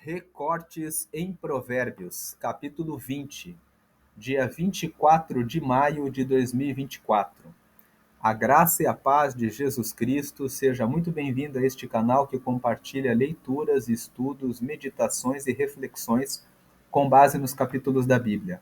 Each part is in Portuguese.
Recortes em Provérbios, capítulo 20, dia 24 de maio de 2024. A graça e a paz de Jesus Cristo, seja muito bem-vindo a este canal que compartilha leituras, estudos, meditações e reflexões com base nos capítulos da Bíblia.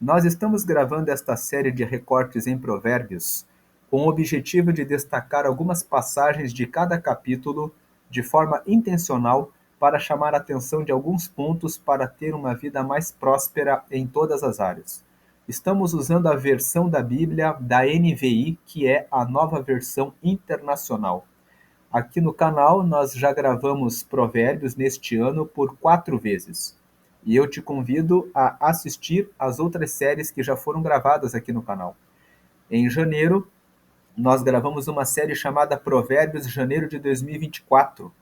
Nós estamos gravando esta série de recortes em Provérbios com o objetivo de destacar algumas passagens de cada capítulo de forma intencional para chamar a atenção de alguns pontos para ter uma vida mais próspera em todas as áreas. Estamos usando a versão da Bíblia da NVI, que é a nova versão internacional. Aqui no canal nós já gravamos Provérbios neste ano por 4 vezes. E eu te convido a assistir as outras séries que já foram gravadas aqui no canal. Em janeiro, nós gravamos uma série chamada Provérbios Janeiro de 2024.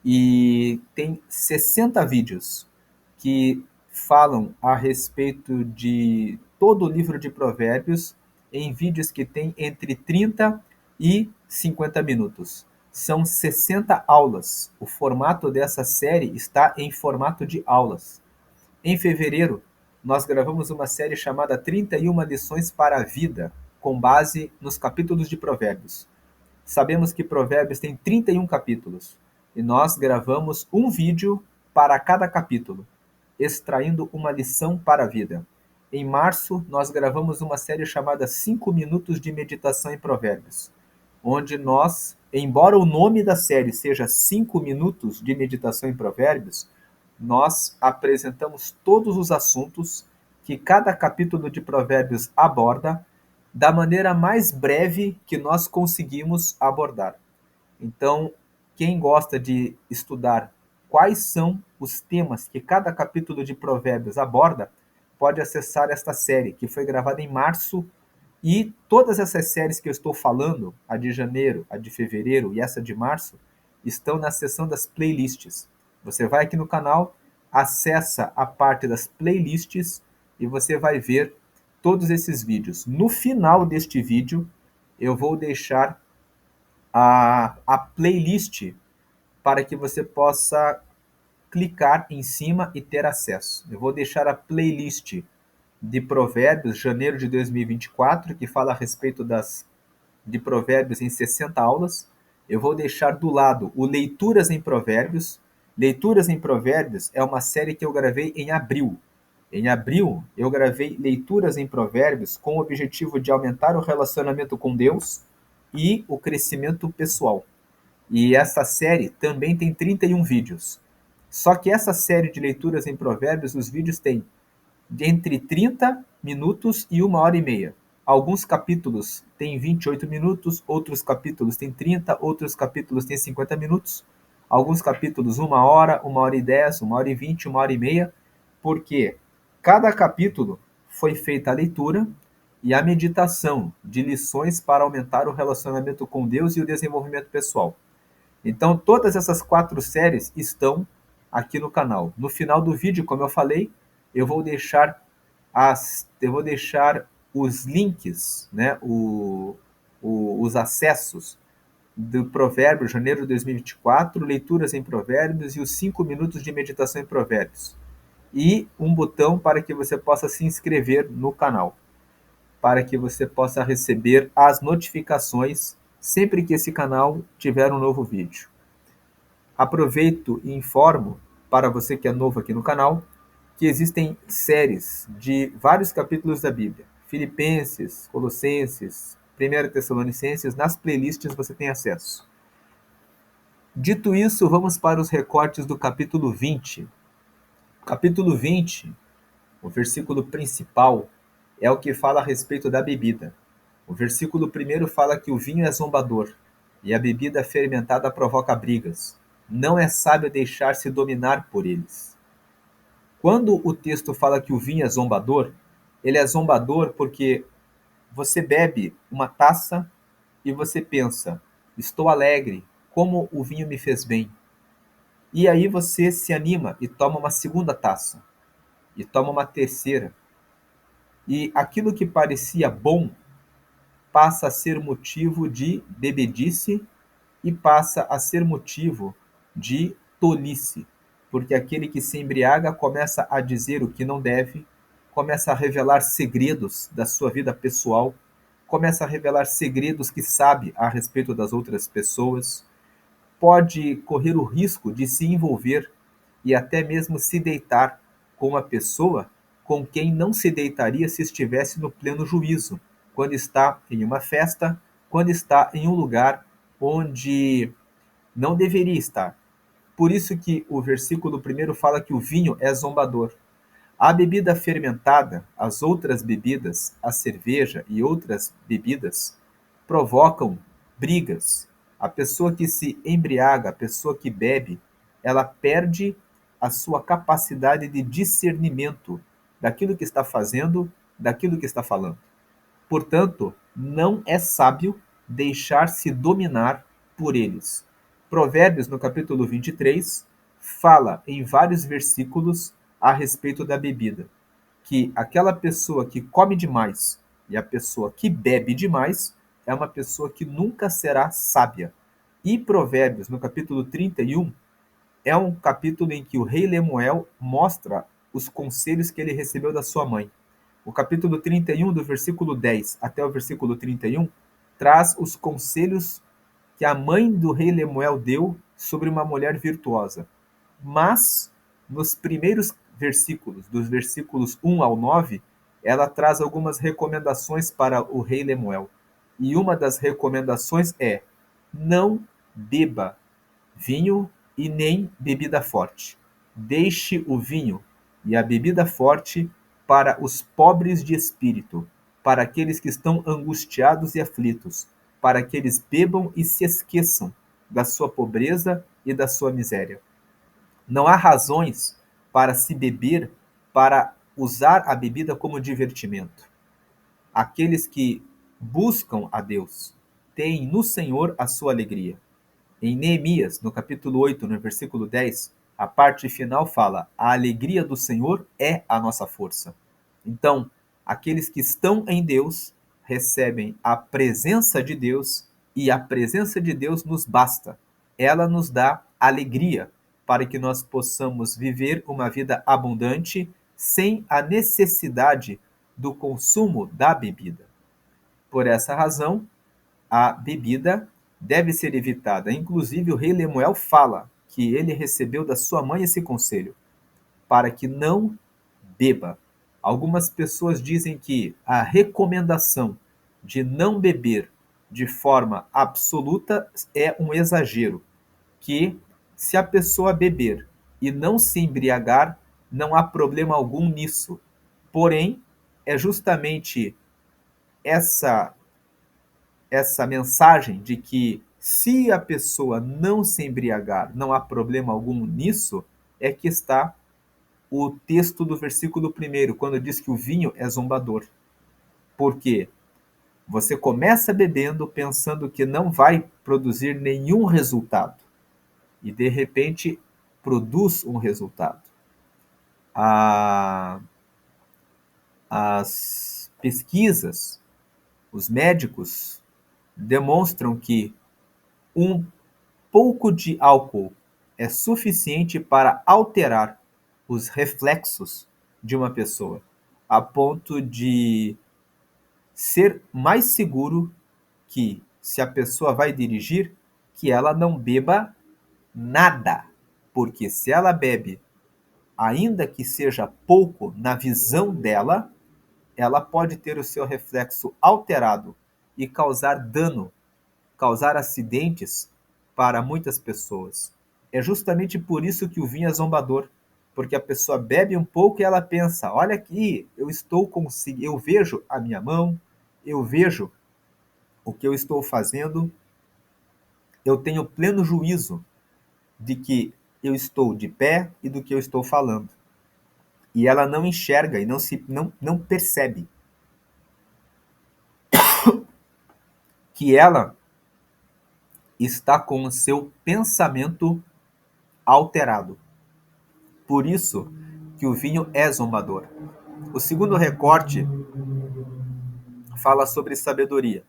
E tem 60 vídeos que falam a respeito de todo o livro de Provérbios em vídeos que tem entre 30 e 50 minutos. São 60 aulas. O formato dessa série está em formato de aulas. Em fevereiro, nós gravamos uma série chamada 31 lições para a vida, com base nos capítulos de Provérbios. Sabemos que Provérbios tem 31 capítulos e nós gravamos um vídeo para cada capítulo, extraindo uma lição para a vida. Em março, nós gravamos uma série chamada 5 minutos de meditação em Provérbios, onde nós, embora o nome da série seja 5 minutos de meditação em Provérbios, nós apresentamos todos os assuntos que cada capítulo de Provérbios aborda da maneira mais breve que nós conseguimos abordar. Então, quem gosta de estudar quais são os temas que cada capítulo de Provérbios aborda, pode acessar esta série, que foi gravada em março, e todas essas séries que eu estou falando, a de janeiro, a de fevereiro e essa de março, estão na seção das playlists. Você vai aqui no canal, acessa a parte das playlists e você vai ver todos esses vídeos. No final deste vídeo, eu vou deixar a playlist para que você possa clicar em cima e ter acesso. Eu vou deixar a playlist de Provérbios, janeiro de 2024, que fala a respeito de Provérbios em 60 aulas. Eu vou deixar do lado o Leituras em Provérbios. Leituras em Provérbios é uma série que eu gravei em abril. Em abril, eu gravei Leituras em Provérbios com o objetivo de aumentar o relacionamento com Deus e o crescimento pessoal. E essa série também tem 31 vídeos. Só que essa série de leituras em Provérbios, os vídeos têm entre 30 minutos e 1 hora e meia. Alguns capítulos têm 28 minutos, outros capítulos têm 30, outros capítulos têm 50 minutos. Alguns capítulos 1 hora, 1 hora e 10, 1 hora e 20, 1 hora e meia, porque cada capítulo foi feita a leitura e a meditação de lições para aumentar o relacionamento com Deus e o desenvolvimento pessoal. Então, todas essas 4 séries estão aqui no canal. No final do vídeo, como eu falei, eu vou deixar os links, né, os acessos do Provérbio, janeiro de 2024, leituras em Provérbios e os 5 minutos de meditação em Provérbios. E um botão para que você possa se inscrever no canal, para que você possa receber as notificações sempre que esse canal tiver um novo vídeo. Aproveito e informo, para você que é novo aqui no canal, que existem séries de vários capítulos da Bíblia. Filipenses, Colossenses, 1 Tessalonicenses, nas playlists você tem acesso. Dito isso, vamos para os recortes do capítulo 20. Capítulo 20, o versículo principal, é o que fala a respeito da bebida. O versículo 1 fala que o vinho é zombador e a bebida fermentada provoca brigas. Não é sábio deixar-se dominar por eles. Quando o texto fala que o vinho é zombador, ele é zombador porque você bebe uma taça e você pensa, estou alegre, como o vinho me fez bem. E aí você se anima e toma uma segunda taça, e toma uma terceira. E aquilo que parecia bom passa a ser motivo de bebedice e passa a ser motivo de tolice. porque aquele que se embriaga começa a dizer o que não deve, começa a revelar segredos da sua vida pessoal, começa a revelar segredos que sabe a respeito das outras pessoas, pode correr o risco de se envolver e até mesmo se deitar com uma pessoa com quem não se deitaria se estivesse no pleno juízo, quando está em uma festa, quando está em um lugar onde não deveria estar. Por isso que o versículo primeiro fala que o vinho é zombador. A bebida fermentada, as outras bebidas, a cerveja e outras bebidas, provocam brigas. A pessoa que se embriaga, a pessoa que bebe, ela perde a sua capacidade de discernimento daquilo que está fazendo, daquilo que está falando. Portanto, não é sábio deixar-se dominar por eles. Provérbios, no capítulo 23, fala em vários versículos a respeito da bebida, que aquela pessoa que come demais e a pessoa que bebe demais é uma pessoa que nunca será sábia. E Provérbios, no capítulo 31, é um capítulo em que o rei Lemuel mostra os conselhos que ele recebeu da sua mãe. O capítulo 31, do versículo 10 até o versículo 31, traz os conselhos que a mãe do rei Lemuel deu sobre uma mulher virtuosa. Mas, nos primeiros versículos, dos versículos 1 ao 9, ela traz algumas recomendações para o rei Lemuel. E uma das recomendações é: não beba vinho e nem bebida forte. Deixe o vinho e a bebida forte para os pobres de espírito, para aqueles que estão angustiados e aflitos, para que eles bebam e se esqueçam da sua pobreza e da sua miséria. Não há razões para se beber, para usar a bebida como divertimento. Aqueles que buscam a Deus têm no Senhor a sua alegria. Em Neemias, no capítulo 8, no versículo 10, a parte final fala: a alegria do Senhor é a nossa força. Então, aqueles que estão em Deus recebem a presença de Deus e a presença de Deus nos basta. Ela nos dá alegria para que nós possamos viver uma vida abundante sem a necessidade do consumo da bebida. Por essa razão, a bebida deve ser evitada. Inclusive, o rei Lemuel fala que ele recebeu da sua mãe esse conselho, para que não beba. Algumas pessoas dizem que a recomendação de não beber de forma absoluta é um exagero, que se a pessoa beber e não se embriagar, não há problema algum nisso. Porém, é justamente essa mensagem de que se a pessoa não se embriagar, não há problema algum nisso, é que está o texto do versículo 1, quando diz que o vinho é zombador. Por quê? Você começa bebendo pensando que não vai produzir nenhum resultado e de repente produz um resultado. As pesquisas, os médicos demonstram que um pouco de álcool é suficiente para alterar os reflexos de uma pessoa, a ponto de ser mais seguro que, se a pessoa vai dirigir, que ela não beba nada. Porque se ela bebe, ainda que seja pouco na visão dela, ela pode ter o seu reflexo alterado e causar dano, causar acidentes para muitas pessoas. É justamente por isso que o vinho é zombador, porque a pessoa bebe um pouco e ela pensa: olha aqui, eu estou conseguindo, eu vejo a minha mão, eu vejo o que eu estou fazendo, eu tenho pleno juízo de que eu estou de pé e do que eu estou falando. E ela não enxerga e não percebe que ela está com o seu pensamento alterado. Por isso que o vinho é zombador. O segundo recorte fala sobre sabedoria.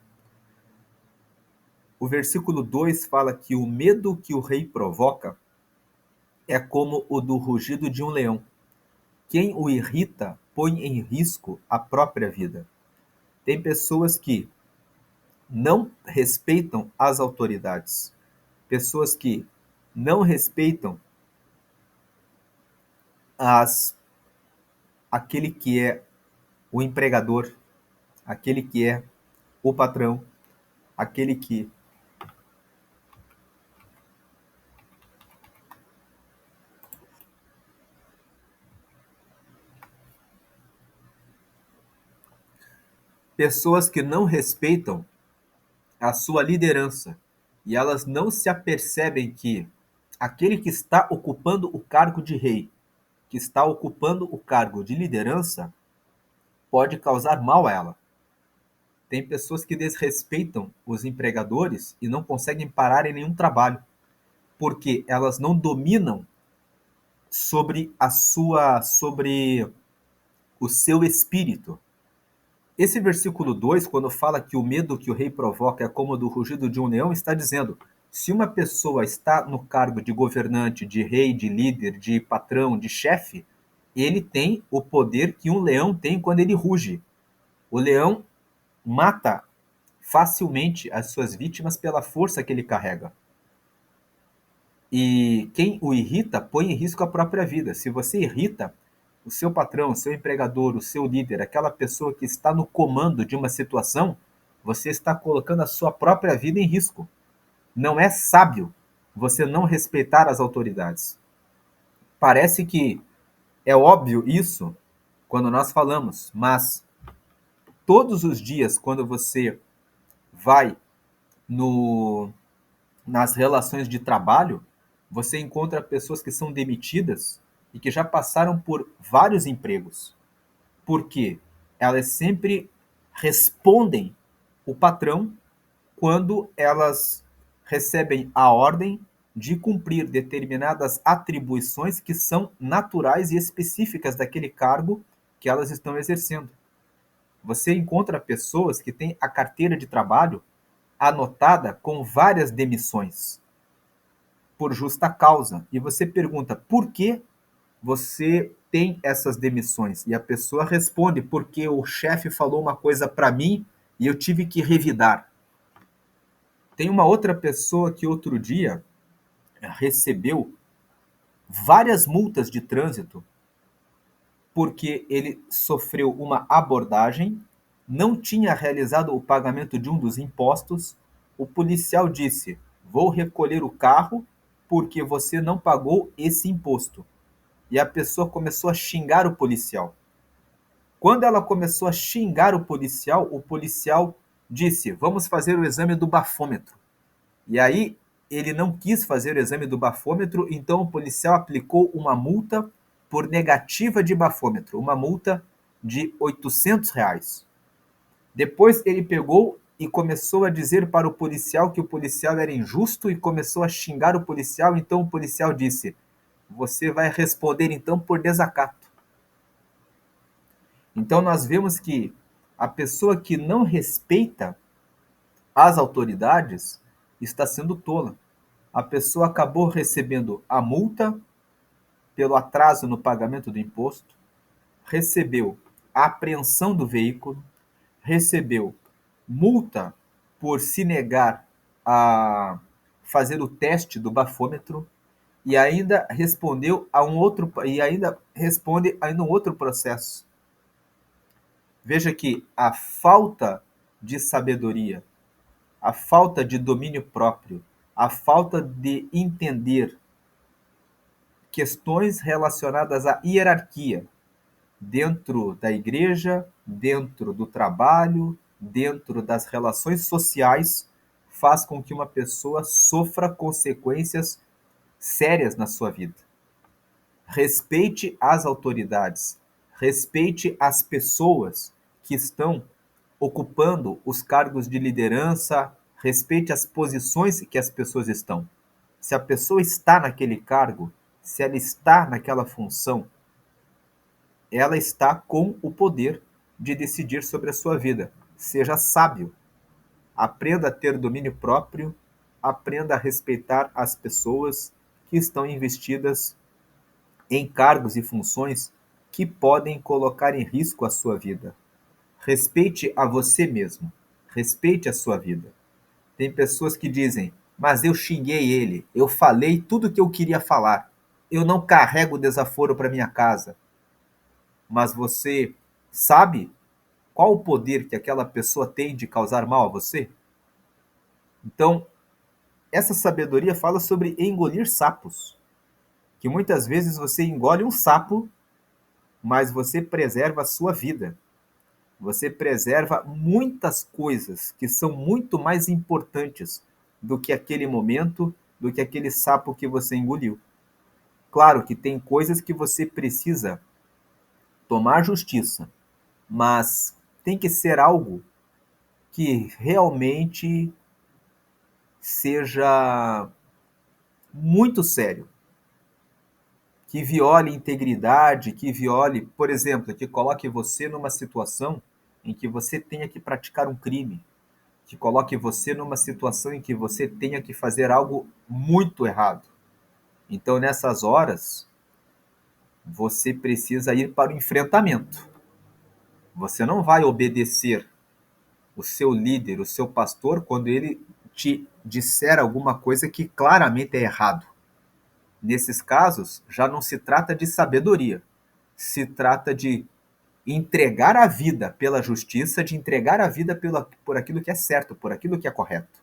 O versículo 2 fala que o medo que o rei provoca é como o do rugido de um leão. Quem o irrita põe em risco a própria vida. Tem pessoas que não respeitam as autoridades, pessoas que não respeitam as, aquele que é o empregador, aquele que é o patrão, aquele que pessoas que não respeitam a sua liderança e elas não se apercebem que aquele que está ocupando o cargo de rei, que está ocupando o cargo de liderança, pode causar mal a ela. Tem pessoas que desrespeitam os empregadores e não conseguem parar em nenhum trabalho, porque elas não dominam sobre o seu espírito. Esse versículo 2, quando fala que o medo que o rei provoca é como o do rugido de um leão, está dizendo: se uma pessoa está no cargo de governante, de rei, de líder, de patrão, de chefe, ele tem o poder que um leão tem quando ele ruge. O leão mata facilmente as suas vítimas pela força que ele carrega. E quem o irrita põe em risco a própria vida. Se você irrita o seu patrão, o seu empregador, o seu líder, aquela pessoa que está no comando de uma situação, você está colocando a sua própria vida em risco. Não é sábio você não respeitar as autoridades. Parece que é óbvio isso quando nós falamos, mas todos os dias, quando você vai no, nas relações de trabalho, você encontra pessoas que são demitidas e que já passaram por vários empregos. Porque elas sempre respondem o patrão quando elas recebem a ordem de cumprir determinadas atribuições que são naturais e específicas daquele cargo que elas estão exercendo. Você encontra pessoas que têm a carteira de trabalho anotada com várias demissões por justa causa. E você pergunta por que você tem essas demissões? E a pessoa responde: porque o chefe falou uma coisa para mim e eu tive que revidar. Tem uma outra pessoa que outro dia recebeu várias multas de trânsito porque ele sofreu uma abordagem, não tinha realizado o pagamento de um dos impostos. O policial disse: vou recolher o carro porque você não pagou esse imposto. E a pessoa começou a xingar o policial. Quando ela começou a xingar o policial disse: vamos fazer o exame do bafômetro. E aí ele não quis fazer o exame do bafômetro, então o policial aplicou uma multa por negativa de bafômetro, uma multa de R$ 800. Depois ele pegou e começou a dizer para o policial que o policial era injusto e começou a xingar o policial, então o policial disse: você vai responder então por desacato. Então nós vemos que a pessoa que não respeita as autoridades está sendo tola. A pessoa acabou recebendo a multa pelo atraso no pagamento do imposto, recebeu a apreensão do veículo, recebeu multa por se negar a fazer o teste do bafômetro e ainda respondeu a um outro e ainda responde a um outro processo. Veja que a falta de sabedoria, a falta de domínio próprio, a falta de entender questões relacionadas à hierarquia dentro da igreja, dentro do trabalho, dentro das relações sociais, faz com que uma pessoa sofra consequências sérias na sua vida. Respeite as autoridades, respeite as pessoas que estão ocupando os cargos de liderança, respeite as posições que as pessoas estão. Se a pessoa está naquele cargo, se ela está naquela função, ela está com o poder de decidir sobre a sua vida. Seja sábio, aprenda a ter domínio próprio, aprenda a respeitar as pessoas, que estão investidas em cargos e funções que podem colocar em risco a sua vida. Respeite a você mesmo. Respeite a sua vida. Tem pessoas que dizem, mas eu xinguei ele, eu falei tudo o que eu queria falar, eu não carrego desaforo para minha casa. Mas você sabe qual o poder que aquela pessoa tem de causar mal a você? Então, essa sabedoria fala sobre engolir sapos, que muitas vezes você engole um sapo, mas você preserva a sua vida. Você preserva muitas coisas que são muito mais importantes do que aquele momento, do que aquele sapo que você engoliu. Claro que tem coisas que você precisa tomar justiça, mas tem que ser algo que realmente seja muito sério, que viole integridade, que viole, por exemplo, que coloque você numa situação em que você tenha que praticar um crime, que coloque você numa situação em que você tenha que fazer algo muito errado. Então, nessas horas, você precisa ir para o enfrentamento. Você não vai obedecer o seu líder, o seu pastor, quando ele te disser alguma coisa que claramente é errado. Nesses casos, já não se trata de sabedoria, se trata de entregar a vida pela justiça, de entregar a vida por aquilo que é certo, por aquilo que é correto.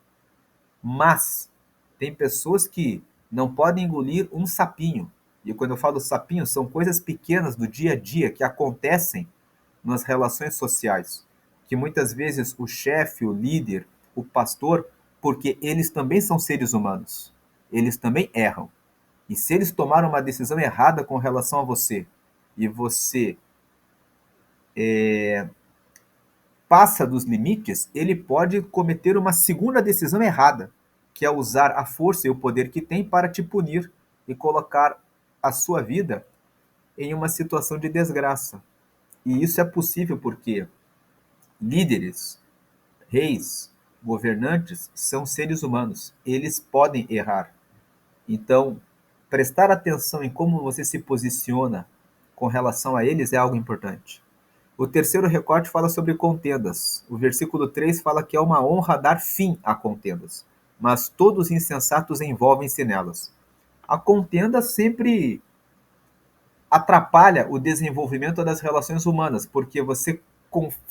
Mas tem pessoas que não podem engolir um sapinho. E quando eu falo sapinho, são coisas pequenas do dia a dia que acontecem nas relações sociais. Que muitas vezes o chefe, o líder, o pastor, porque eles também são seres humanos. Eles também erram. E se eles tomaram uma decisão errada com relação a você, e você passa dos limites, ele pode cometer uma segunda decisão errada, que é usar a força e o poder que tem para te punir e colocar a sua vida em uma situação de desgraça. E isso é possível porque líderes, reis, governantes são seres humanos. Eles podem errar. Então, prestar atenção em como você se posiciona com relação a eles é algo importante. O terceiro recorte fala sobre contendas. O versículo 3 fala que é uma honra dar fim a contendas, mas todos os insensatos envolvem-se nelas. A contenda sempre atrapalha o desenvolvimento das relações humanas, porque você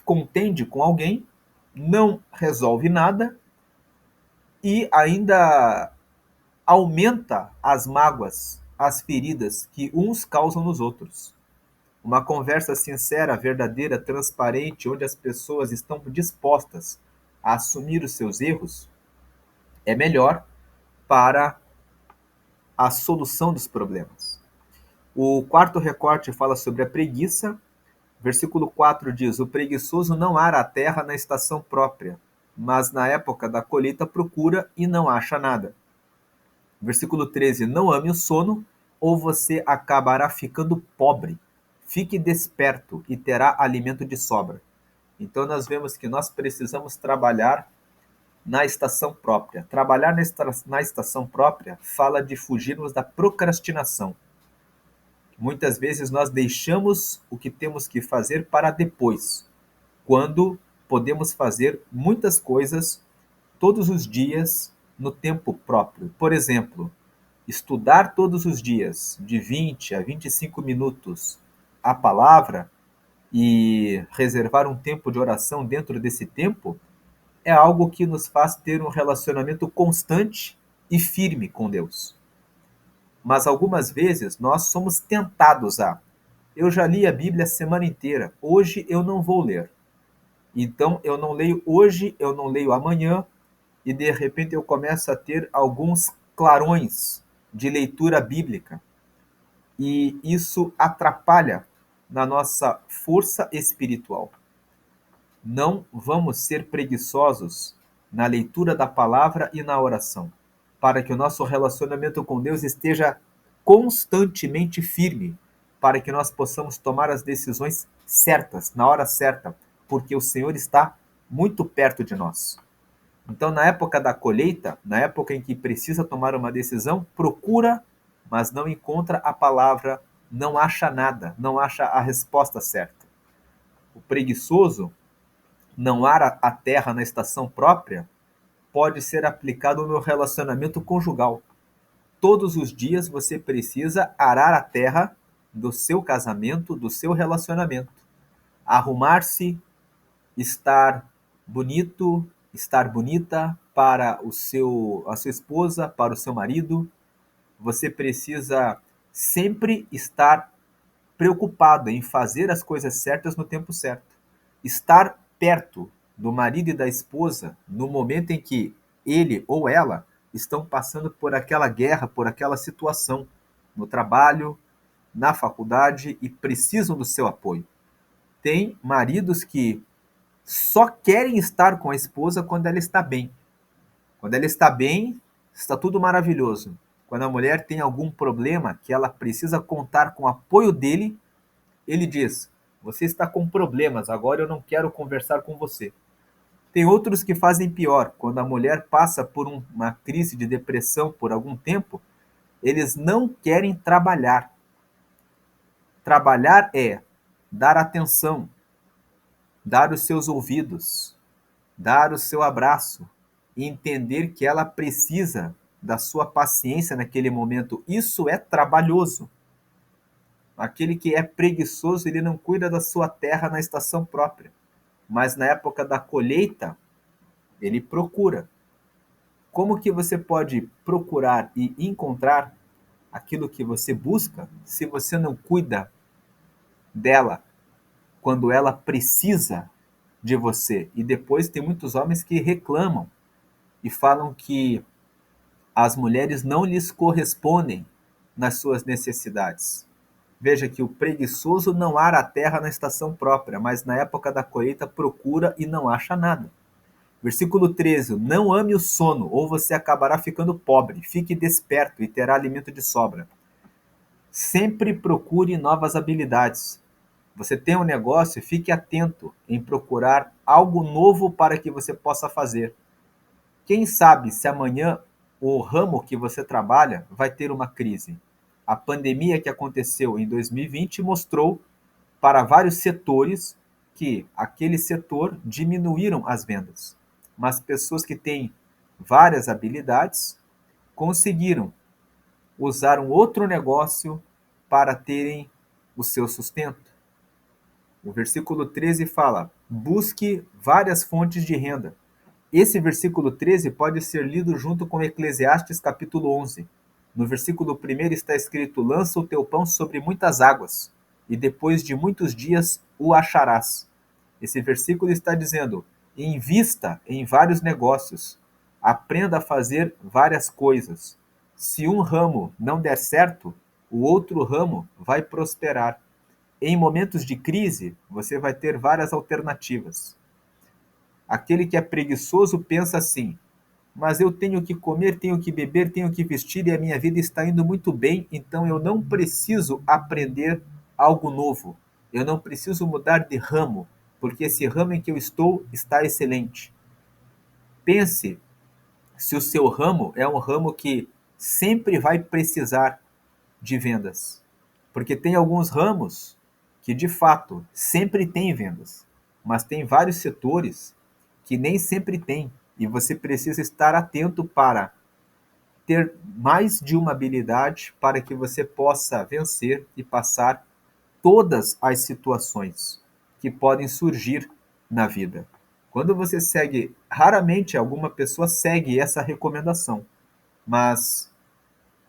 contende com alguém, não resolve nada e ainda aumenta as mágoas, as feridas que uns causam nos outros. Uma conversa sincera, verdadeira, transparente, onde as pessoas estão dispostas a assumir os seus erros, é melhor para a solução dos problemas. O quarto recorte fala sobre a preguiça. Versículo 4 diz: o preguiçoso não ara a terra na estação própria, mas na época da colheita procura e não acha nada. Versículo 13: não ame o sono, ou você acabará ficando pobre. Fique desperto e terá alimento de sobra. Então nós vemos que nós precisamos trabalhar na estação própria. Trabalhar na estação própria fala de fugirmos da procrastinação. Muitas vezes nós deixamos o que temos que fazer para depois, quando podemos fazer muitas coisas todos os dias no tempo próprio. Por exemplo, estudar todos os dias, de 20 a 25 minutos, a palavra e reservar um tempo de oração dentro desse tempo é algo que nos faz ter um relacionamento constante e firme com Deus. Mas algumas vezes nós somos tentados a: eu já li a Bíblia a semana inteira, hoje eu não vou ler. Então eu não leio hoje, eu não leio amanhã, e de repente eu começo a ter alguns clarões de leitura bíblica. E isso atrapalha na nossa força espiritual. Não vamos ser preguiçosos na leitura da palavra e na oração, para que o nosso relacionamento com Deus esteja constantemente firme, para que nós possamos tomar as decisões certas, na hora certa, porque o Senhor está muito perto de nós. Então, na época da colheita, na época em que precisa tomar uma decisão, procura mas não encontra a palavra, não acha nada, não acha a resposta certa. O preguiçoso, não ara a terra na estação própria, pode ser aplicado no relacionamento conjugal. Todos os dias você precisa arar a terra do seu casamento, do seu relacionamento. Arrumar-se, estar bonito, estar bonita para a sua esposa, para o seu marido. Você precisa sempre estar preocupado em fazer as coisas certas no tempo certo. Estar perto do marido e da esposa no momento em que ele ou ela estão passando por aquela guerra, por aquela situação, no trabalho, na faculdade e precisam do seu apoio. Tem maridos que só querem estar com a esposa quando ela está bem. Quando ela está bem, está tudo maravilhoso. Quando a mulher tem algum problema que ela precisa contar com o apoio dele, ele diz: você está com problemas, agora eu não quero conversar com você. Tem outros que fazem pior. Quando a mulher passa por uma crise de depressão por algum tempo, eles não querem trabalhar. Trabalhar é dar atenção, dar os seus ouvidos, dar o seu abraço e entender que ela precisa da sua paciência naquele momento. Isso é trabalhoso. Aquele que é preguiçoso, ele não cuida da sua terra na estação própria, mas na época da colheita, ele procura. Como que você pode procurar e encontrar aquilo que você busca se você não cuida dela quando ela precisa de você? E depois tem muitos homens que reclamam e falam que as mulheres não lhes correspondem nas suas necessidades. Veja que o preguiçoso não ara a terra na estação própria, mas na época da colheita procura e não acha nada. Versículo 13: não ame o sono, ou você acabará ficando pobre. Fique desperto e terá alimento de sobra. Sempre procure novas habilidades. Você tem um negócio, fique atento em procurar algo novo para que você possa fazer. Quem sabe se amanhã o ramo que você trabalha vai ter uma crise. A pandemia que aconteceu em 2020 mostrou para vários setores que aquele setor diminuíram as vendas. Mas pessoas que têm várias habilidades conseguiram usar um outro negócio para terem o seu sustento. O versículo 13 fala: busque várias fontes de renda. Esse versículo 13 pode ser lido junto com Eclesiastes capítulo 11. No versículo 1 está escrito: lança o teu pão sobre muitas águas, e depois de muitos dias o acharás. Esse versículo está dizendo: invista em vários negócios, aprenda a fazer várias coisas. Se um ramo não der certo, o outro ramo vai prosperar. Em momentos de crise, você vai ter várias alternativas. Aquele que é preguiçoso pensa assim: mas eu tenho que comer, tenho que beber, tenho que vestir e a minha vida está indo muito bem, então eu não preciso aprender algo novo. Eu não preciso mudar de ramo, porque esse ramo em que eu estou está excelente. Pense se o seu ramo é um ramo que sempre vai precisar de vendas. Porque tem alguns ramos que de fato sempre têm vendas, mas tem vários setores que nem sempre tem, e você precisa estar atento para ter mais de uma habilidade para que você possa vencer e passar todas as situações que podem surgir na vida. Quando você segue, raramente alguma pessoa segue essa recomendação, mas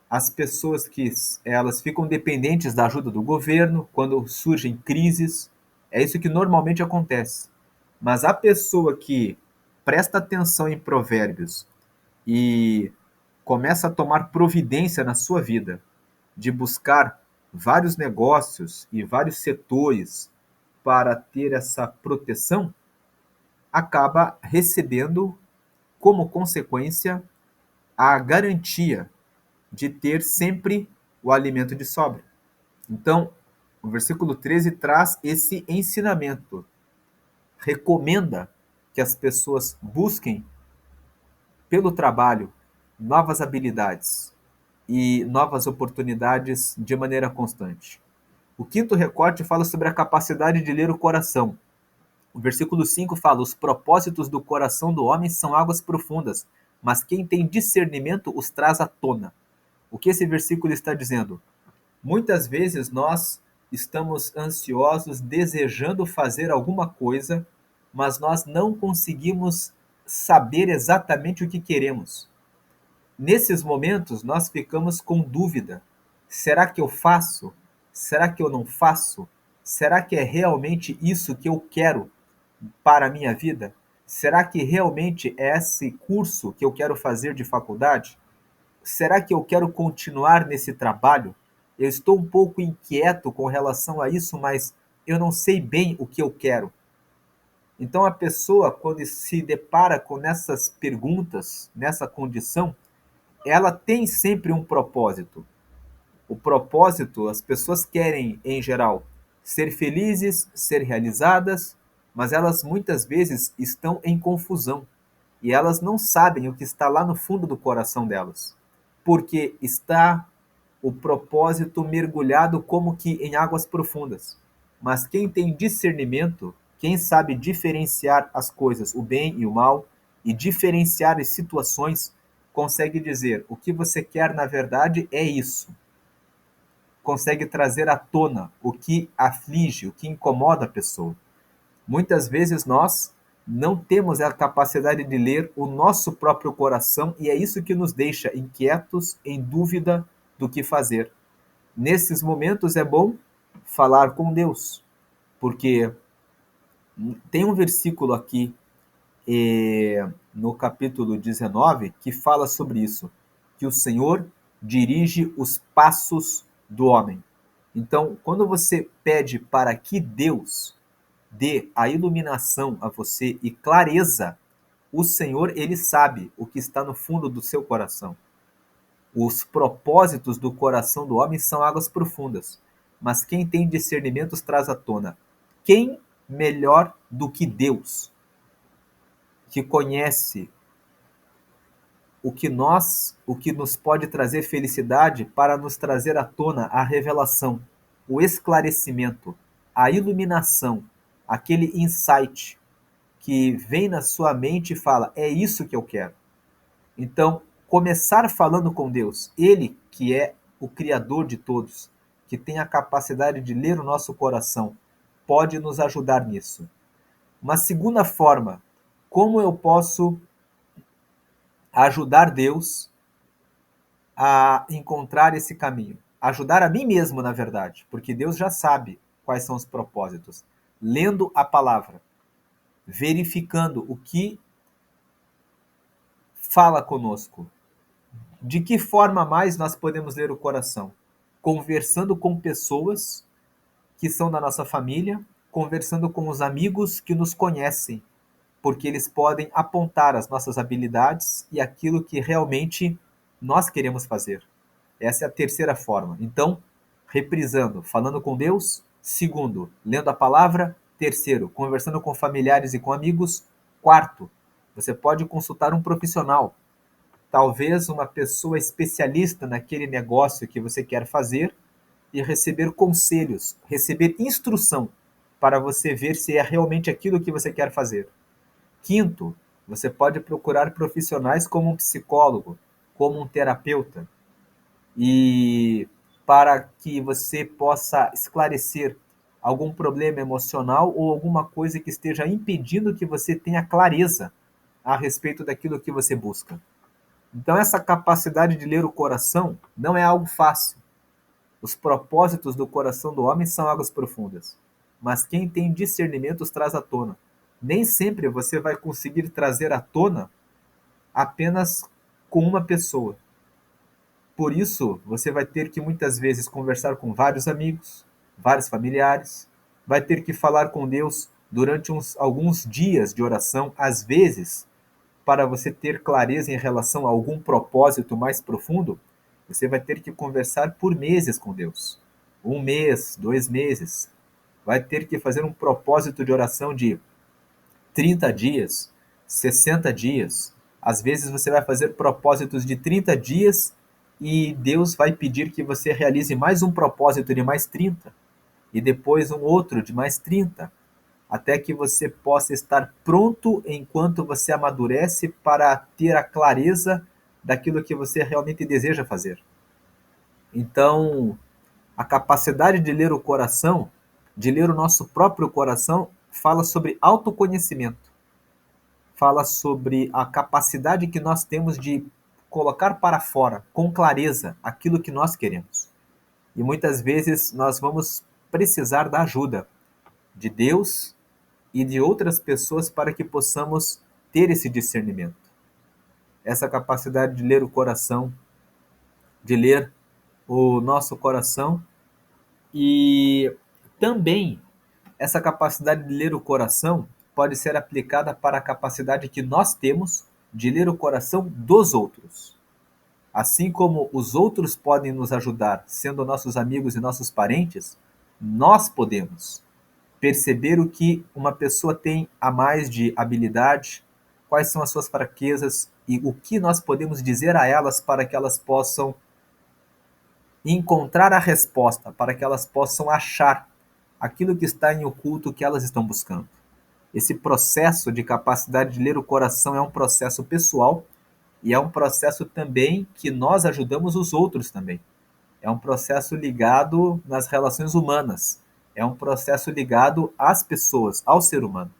as pessoas que elas ficam dependentes da ajuda do governo quando surgem crises, é isso que normalmente acontece. Mas a pessoa que presta atenção em provérbios e começa a tomar providência na sua vida, de buscar vários negócios e vários setores para ter essa proteção, acaba recebendo como consequência a garantia de ter sempre o alimento de sobra. Então, o versículo 13 traz esse ensinamento, recomenda que as pessoas busquem pelo trabalho novas habilidades e novas oportunidades de maneira constante. O quinto recorte fala sobre a capacidade de ler o coração. O versículo 5 fala: os propósitos do coração do homem são águas profundas, mas quem tem discernimento os traz à tona. O que esse versículo está dizendo? Muitas vezes nós estamos ansiosos, desejando fazer alguma coisa, mas nós não conseguimos saber exatamente o que queremos. Nesses momentos, nós ficamos com dúvida. Será que eu faço? Será que eu não faço? Será que é realmente isso que eu quero para a minha vida? Será que realmente é esse curso que eu quero fazer de faculdade? Será que eu quero continuar nesse trabalho? Eu estou um pouco inquieto com relação a isso, mas eu não sei bem o que eu quero. Então a pessoa, quando se depara com essas perguntas, nessa condição, ela tem sempre um propósito. O propósito, as pessoas querem, em geral, ser felizes, ser realizadas, mas elas muitas vezes estão em confusão e elas não sabem o que está lá no fundo do coração delas, porque está o propósito mergulhado como que em águas profundas. Mas quem tem discernimento, quem sabe diferenciar as coisas, o bem e o mal, e diferenciar as situações, consegue dizer: o que você quer na verdade é isso. Consegue trazer à tona o que aflige, o que incomoda a pessoa. Muitas vezes nós não temos a capacidade de ler o nosso próprio coração e é isso que nos deixa inquietos, em dúvida do que fazer. Nesses momentos é bom falar com Deus, porque tem um versículo aqui no capítulo 19 que fala sobre isso, que o Senhor dirige os passos do homem. Então, quando você pede para que Deus dê a iluminação a você e clareza, o Senhor, ele sabe o que está no fundo do seu coração. Os propósitos do coração do homem são águas profundas, mas quem tem discernimento os traz à tona. Quem melhor do que Deus, que conhece o que nos pode trazer felicidade para nos trazer à tona a revelação, o esclarecimento, a iluminação, aquele insight que vem na sua mente e fala: é isso que eu quero. Então, começar falando com Deus, Ele que é o Criador de todos, que tem a capacidade de ler o nosso coração, pode nos ajudar nisso. Uma segunda forma, como eu posso ajudar Deus a encontrar esse caminho? Ajudar a mim mesmo, na verdade, porque Deus já sabe quais são os propósitos. Lendo a palavra, verificando o que fala conosco. De que forma mais nós podemos ler o coração? Conversando com pessoas que são da nossa família, conversando com os amigos que nos conhecem, porque eles podem apontar as nossas habilidades e aquilo que realmente nós queremos fazer. Essa é a terceira forma. Então, reprisando, falando com Deus. Segundo, lendo a palavra. Terceiro, conversando com familiares e com amigos. Quarto, você pode consultar um profissional, talvez uma pessoa especialista naquele negócio que você quer fazer e receber conselhos, receber instrução para você ver se é realmente aquilo que você quer fazer. Quinto, você pode procurar profissionais como um psicólogo, como um terapeuta, e para que você possa esclarecer algum problema emocional ou alguma coisa que esteja impedindo que você tenha clareza a respeito daquilo que você busca. Então, essa capacidade de ler o coração não é algo fácil. Os propósitos do coração do homem são águas profundas, mas quem tem discernimento os traz à tona. Nem sempre você vai conseguir trazer à tona apenas com uma pessoa. Por isso, você vai ter que muitas vezes conversar com vários amigos, vários familiares, vai ter que falar com Deus durante alguns dias de oração, às vezes, para você ter clareza em relação a algum propósito mais profundo, você vai ter que conversar por meses com Deus. 1 mês, 2 meses. Vai ter que fazer um propósito de oração de 30 dias, 60 dias. Às vezes você vai fazer propósitos de 30 dias e Deus vai pedir que você realize mais um propósito de mais 30 e depois um outro de mais 30, até que você possa estar pronto enquanto você amadurece para ter a clareza daquilo que você realmente deseja fazer. Então, a capacidade de ler o coração, de ler o nosso próprio coração, fala sobre autoconhecimento. Fala sobre a capacidade que nós temos de colocar para fora, com clareza, aquilo que nós queremos. E muitas vezes nós vamos precisar da ajuda de Deus e de outras pessoas para que possamos ter esse discernimento. Essa capacidade de ler o coração, de ler o nosso coração e também essa capacidade de ler o coração pode ser aplicada para a capacidade que nós temos de ler o coração dos outros. Assim como os outros podem nos ajudar, sendo nossos amigos e nossos parentes, nós podemos perceber o que uma pessoa tem a mais de habilidade, quais são as suas fraquezas e o que nós podemos dizer a elas para que elas possam encontrar a resposta, para que elas possam achar aquilo que está em oculto que elas estão buscando. Esse processo de capacidade de ler o coração é um processo pessoal e é um processo também que nós ajudamos os outros também. É um processo ligado nas relações humanas. É um processo ligado às pessoas, ao ser humano.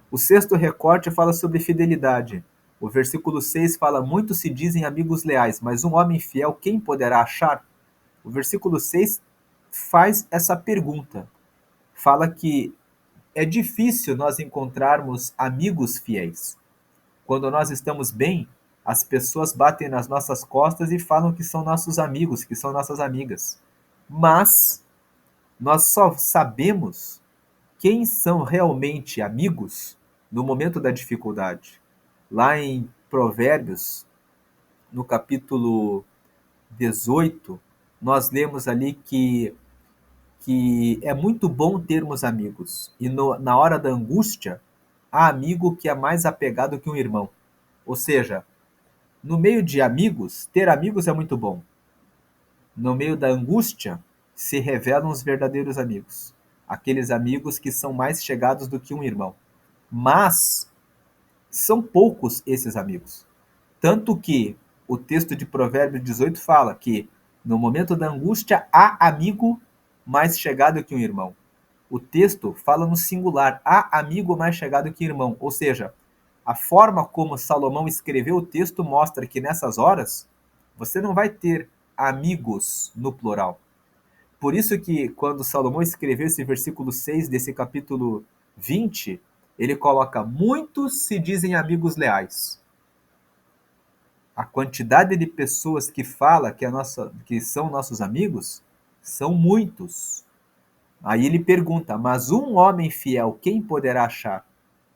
O sexto recorte fala sobre fidelidade. O versículo 6 fala: muitos se dizem amigos leais, mas um homem fiel quem poderá achar? O versículo 6 faz essa pergunta. Fala que é difícil nós encontrarmos amigos fiéis. Quando nós estamos bem, as pessoas batem nas nossas costas e falam que são nossos amigos, que são nossas amigas. Mas nós só sabemos quem são realmente amigos no momento da dificuldade. Lá em Provérbios, no capítulo 18, nós lemos ali que é muito bom termos amigos. E na hora da angústia, há amigo que é mais apegado que um irmão. Ou seja, no meio de amigos, ter amigos é muito bom. No meio da angústia, se revelam os verdadeiros amigos. Aqueles amigos que são mais chegados do que um irmão. Mas são poucos esses amigos. Tanto que o texto de Provérbios 18 fala que no momento da angústia há amigo mais chegado que um irmão. O texto fala no singular, há amigo mais chegado que irmão. Ou seja, a forma como Salomão escreveu o texto mostra que nessas horas você não vai ter amigos no plural. Por isso que quando Salomão escreveu esse versículo 6 desse capítulo 20, ele coloca: muitos se dizem amigos leais. A quantidade de pessoas que fala que são nossos amigos são muitos. Aí ele pergunta: mas um homem fiel, quem poderá achar?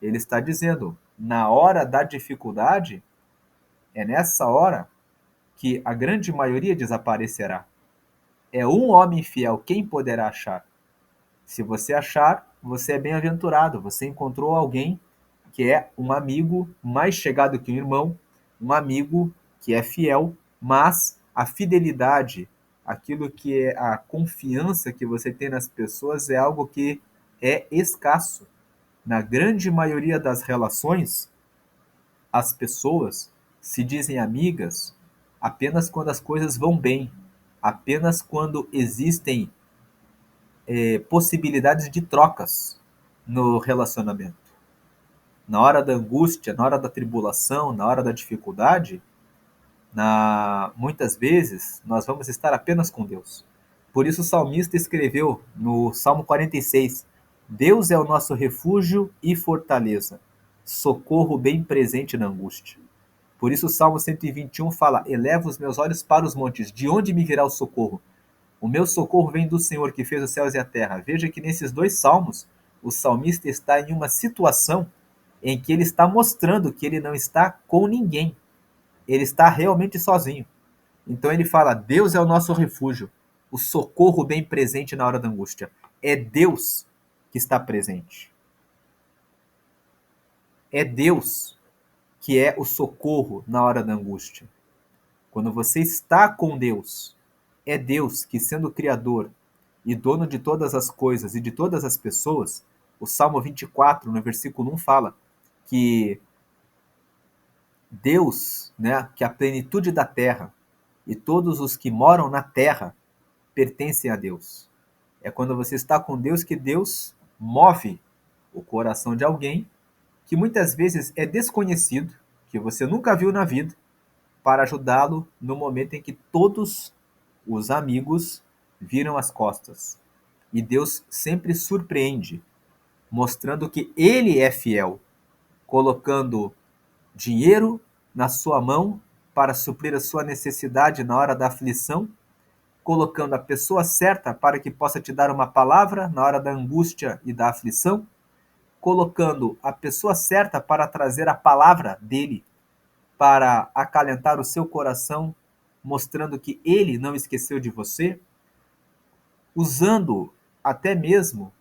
Ele está dizendo, na hora da dificuldade, é nessa hora que a grande maioria desaparecerá. É um homem fiel, quem poderá achar? Se você achar, você é bem-aventurado, você encontrou alguém que é um amigo mais chegado que um irmão, um amigo que é fiel, mas a fidelidade, aquilo que é a confiança que você tem nas pessoas é algo que é escasso. Na grande maioria das relações, as pessoas se dizem amigas apenas quando as coisas vão bem, apenas quando existem possibilidades de trocas no relacionamento. Na hora da angústia, na hora da tribulação, na hora da dificuldade, muitas vezes nós vamos estar apenas com Deus. Por isso o salmista escreveu no Salmo 46: Deus é o nosso refúgio e fortaleza, socorro bem presente na angústia. Por isso o Salmo 121 fala: eleva os meus olhos para os montes, de onde me virá o socorro? O meu socorro vem do Senhor que fez os céus e a terra. Veja que nesses dois salmos, o salmista está em uma situação em que ele está mostrando que ele não está com ninguém. Ele está realmente sozinho. Então ele fala: Deus é o nosso refúgio, o socorro bem presente na hora da angústia. É Deus que está presente. É Deus que é o socorro na hora da angústia. Quando você está com Deus, é Deus que, sendo Criador e dono de todas as coisas e de todas as pessoas, o Salmo 24, no versículo 1, fala que Deus, né, que a plenitude da terra e todos os que moram na terra pertencem a Deus. É quando você está com Deus que Deus move o coração de alguém que muitas vezes é desconhecido, que você nunca viu na vida, para ajudá-lo no momento em que todos os amigos viram as costas. E Deus sempre surpreende, mostrando que Ele é fiel, colocando dinheiro na sua mão para suprir a sua necessidade na hora da aflição, colocando a pessoa certa para que possa te dar uma palavra na hora da angústia e da aflição, colocando a pessoa certa para trazer a palavra dele, para acalentar o seu coração, mostrando que ele não esqueceu de você, usando até mesmo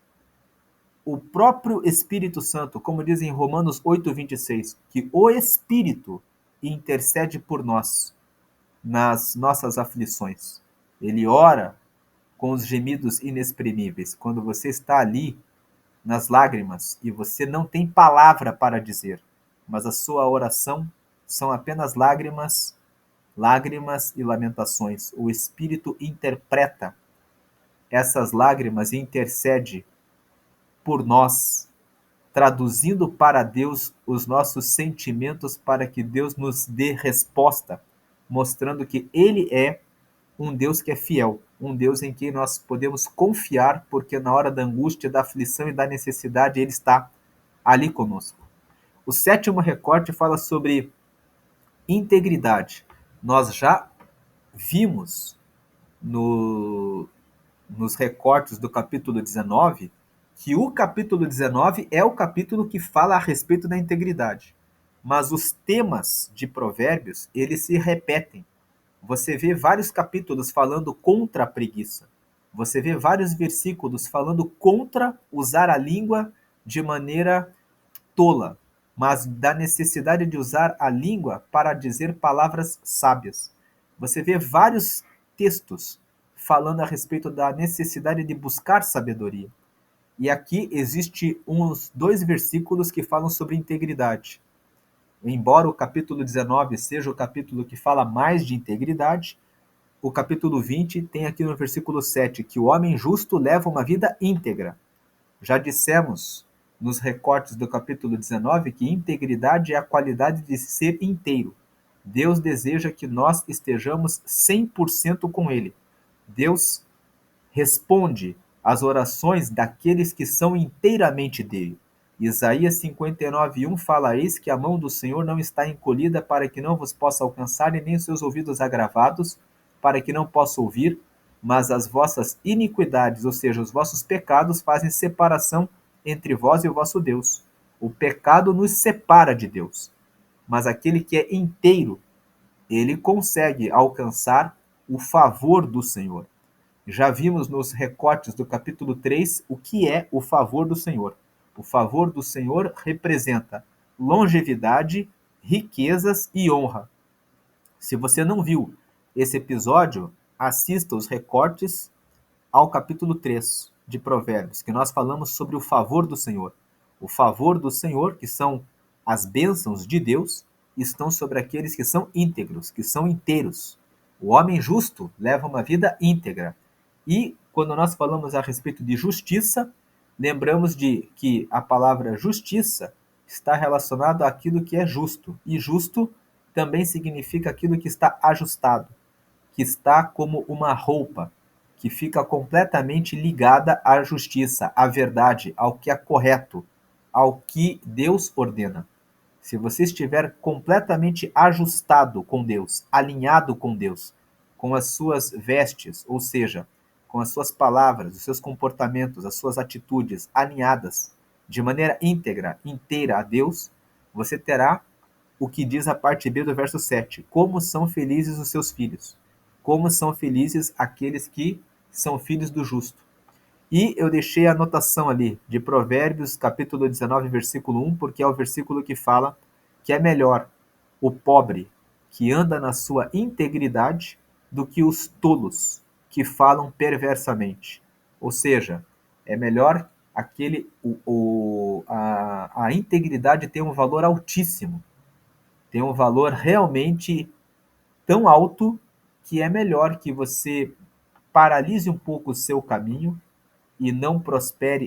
o próprio Espírito Santo, como diz em Romanos 8:26, que o Espírito intercede por nós nas nossas aflições. Ele ora com os gemidos inexprimíveis. Quando você está ali nas lágrimas e você não tem palavra para dizer, mas a sua oração são apenas lágrimas, lágrimas e lamentações. O Espírito interpreta essas lágrimas e intercede por nós, traduzindo para Deus os nossos sentimentos para que Deus nos dê resposta, mostrando que Ele é um Deus que é fiel, um Deus em quem nós podemos confiar, porque na hora da angústia, da aflição e da necessidade, Ele está ali conosco. O sétimo recorte fala sobre integridade. Nós já vimos nos recortes do capítulo 19 que o capítulo 19 é o capítulo que fala a respeito da integridade. Mas os temas de Provérbios, eles se repetem. Você vê vários capítulos falando contra a preguiça. Você vê vários versículos falando contra usar a língua de maneira tola, mas da necessidade de usar a língua para dizer palavras sábias. Você vê vários textos falando a respeito da necessidade de buscar sabedoria. E aqui existe uns 2 versículos que falam sobre integridade. Embora o capítulo 19 seja o capítulo que fala mais de integridade, o capítulo 20 tem aqui no versículo 7 que o homem justo leva uma vida íntegra. Já dissemos nos recortes do capítulo 19 que integridade é a qualidade de ser inteiro. Deus deseja que nós estejamos 100% com Ele. Deus responde às orações daqueles que são inteiramente dele. Isaías 59:1 fala: eis que a mão do Senhor não está encolhida para que não vos possa alcançar, e nem os seus ouvidos agravados para que não possa ouvir, mas as vossas iniquidades, ou seja, os vossos pecados, fazem separação entre vós e o vosso Deus. O pecado nos separa de Deus, mas aquele que é inteiro, ele consegue alcançar o favor do Senhor. Já vimos nos recortes do capítulo 3 o que é o favor do Senhor. O favor do Senhor representa longevidade, riquezas e honra. Se você não viu esse episódio, assista os recortes ao capítulo 3 de Provérbios, que nós falamos sobre o favor do Senhor. O favor do Senhor, que são as bênçãos de Deus, estão sobre aqueles que são íntegros, que são inteiros. O homem justo leva uma vida íntegra. E quando nós falamos a respeito de justiça, lembramos de que a palavra justiça está relacionada àquilo que é justo. E justo também significa aquilo que está ajustado, que está como uma roupa, que fica completamente ligada à justiça, à verdade, ao que é correto, ao que Deus ordena. Se você estiver completamente ajustado com Deus, alinhado com Deus, com as suas vestes, ou seja, com as suas palavras, os seus comportamentos, as suas atitudes alinhadas de maneira íntegra, inteira a Deus, você terá o que diz a parte B do verso 7. Como são felizes os seus filhos. Como são felizes aqueles que são filhos do justo. E eu deixei a anotação ali de Provérbios, capítulo 19, versículo 1, porque é o versículo que fala que é melhor o pobre que anda na sua integridade do que os tolos que falam perversamente. Ou seja, é melhor a integridade tem um valor altíssimo, tem um valor realmente tão alto que é melhor que você paralise um pouco o seu caminho e não prospere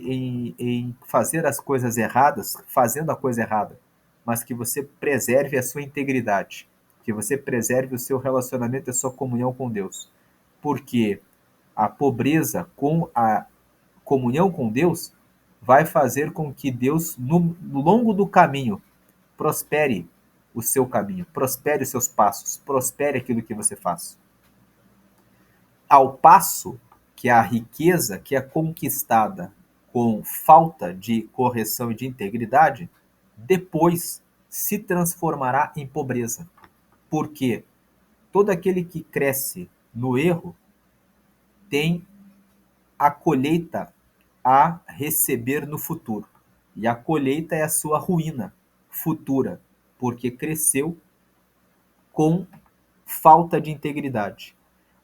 em fazer as coisas erradas, fazendo a coisa errada, mas que você preserve a sua integridade, que você preserve o seu relacionamento e a sua comunhão com Deus. Porque a pobreza com a comunhão com Deus vai fazer com que Deus, no longo do caminho, prospere o seu caminho, prospere os seus passos, prospere aquilo que você faz. Ao passo que a riqueza que é conquistada com falta de correção e de integridade, depois se transformará em pobreza. Porque todo aquele que cresce no erro tem a colheita a receber no futuro. E a colheita é a sua ruína futura, porque cresceu com falta de integridade.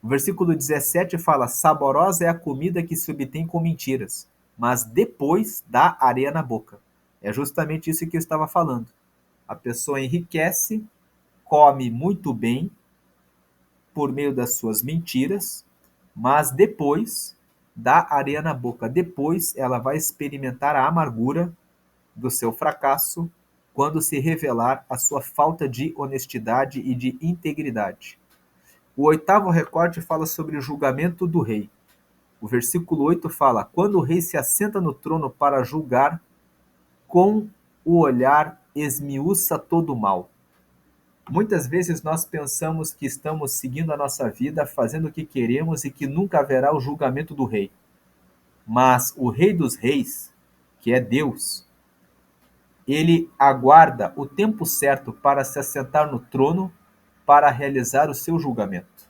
O versículo 17 fala: saborosa é a comida que se obtém com mentiras, mas depois dá areia na boca. É justamente isso que eu estava falando. A pessoa enriquece, come muito bem por meio das suas mentiras, mas depois dá areia na boca. Depois ela vai experimentar a amargura do seu fracasso quando se revelar a sua falta de honestidade e de integridade. O 8º recorte fala sobre o julgamento do rei. O versículo 8 fala: quando o rei se assenta no trono para julgar, com o olhar esmiuça todo o mal. Muitas vezes nós pensamos que estamos seguindo a nossa vida, fazendo o que queremos e que nunca haverá o julgamento do rei. Mas o Rei dos Reis, que é Deus, ele aguarda o tempo certo para se assentar no trono para realizar o seu julgamento.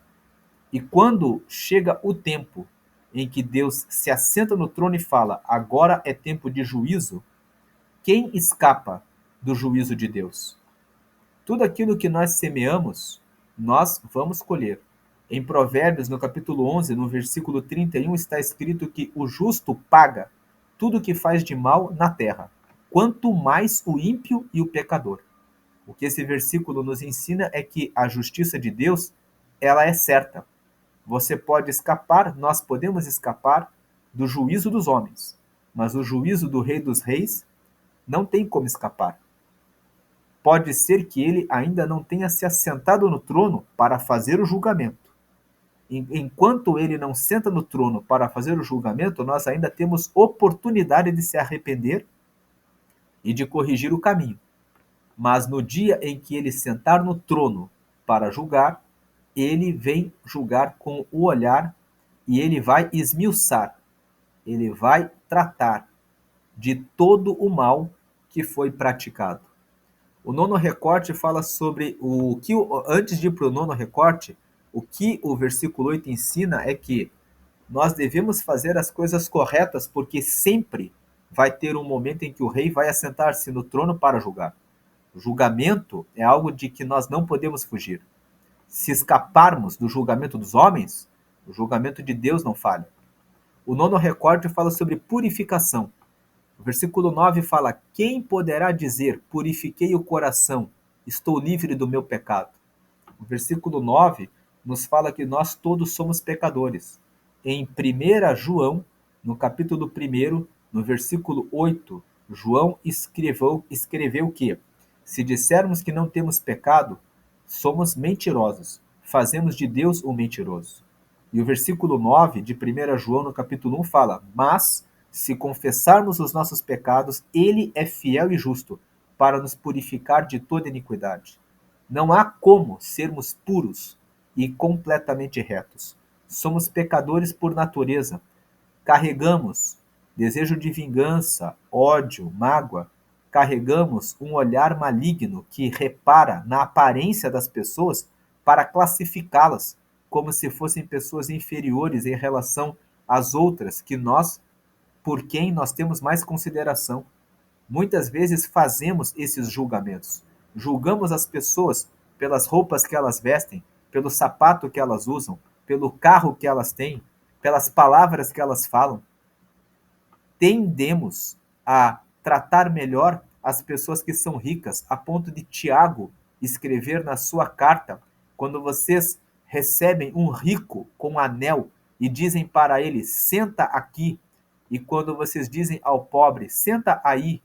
E quando chega o tempo em que Deus se assenta no trono e fala: agora é tempo de juízo, quem escapa do juízo de Deus? Tudo aquilo que nós semeamos, nós vamos colher. Em Provérbios, no capítulo 11, no versículo 31, está escrito que o justo paga tudo que faz de mal na terra, quanto mais o ímpio e o pecador. O que esse versículo nos ensina é que a justiça de Deus, ela é certa. Você pode escapar, nós podemos escapar do juízo dos homens, mas o juízo do Rei dos Reis não tem como escapar. Pode ser que ele ainda não tenha se assentado no trono para fazer o julgamento. Enquanto ele não senta no trono para fazer o julgamento, nós ainda temos oportunidade de se arrepender e de corrigir o caminho. Mas no dia em que ele sentar no trono para julgar, ele vem julgar com o olhar e ele vai esmiuçar, ele vai tratar de todo o mal que foi praticado. O 9º recorte fala sobre o que, antes de ir para o 9º recorte, o que o versículo 8 ensina é que nós devemos fazer as coisas corretas, porque sempre vai ter um momento em que o rei vai assentar-se no trono para julgar. O julgamento é algo de que nós não podemos fugir. Se escaparmos do julgamento dos homens, o julgamento de Deus não falha. O 9º recorte fala sobre purificação. O versículo 9 fala: quem poderá dizer, purifiquei o coração, estou livre do meu pecado? O versículo 9 nos fala que nós todos somos pecadores. Em 1 João, no capítulo 1, no versículo 8, João escreveu que, se dissermos que não temos pecado, somos mentirosos, fazemos de Deus um mentiroso. E o versículo 9 de 1 João, no capítulo 1, fala: mas, se confessarmos os nossos pecados, ele é fiel e justo para nos purificar de toda iniquidade. Não há como sermos puros e completamente retos. Somos pecadores por natureza. Carregamos desejo de vingança, ódio, mágoa. Carregamos um olhar maligno que repara na aparência das pessoas para classificá-las como se fossem pessoas inferiores em relação às outras por quem nós temos mais consideração. Muitas vezes fazemos esses julgamentos. Julgamos as pessoas pelas roupas que elas vestem, pelo sapato que elas usam, pelo carro que elas têm, pelas palavras que elas falam. Tendemos a tratar melhor as pessoas que são ricas, a ponto de Tiago escrever na sua carta, quando vocês recebem um rico com anel e dizem para ele, senta aqui, e quando vocês dizem ao pobre, senta aí,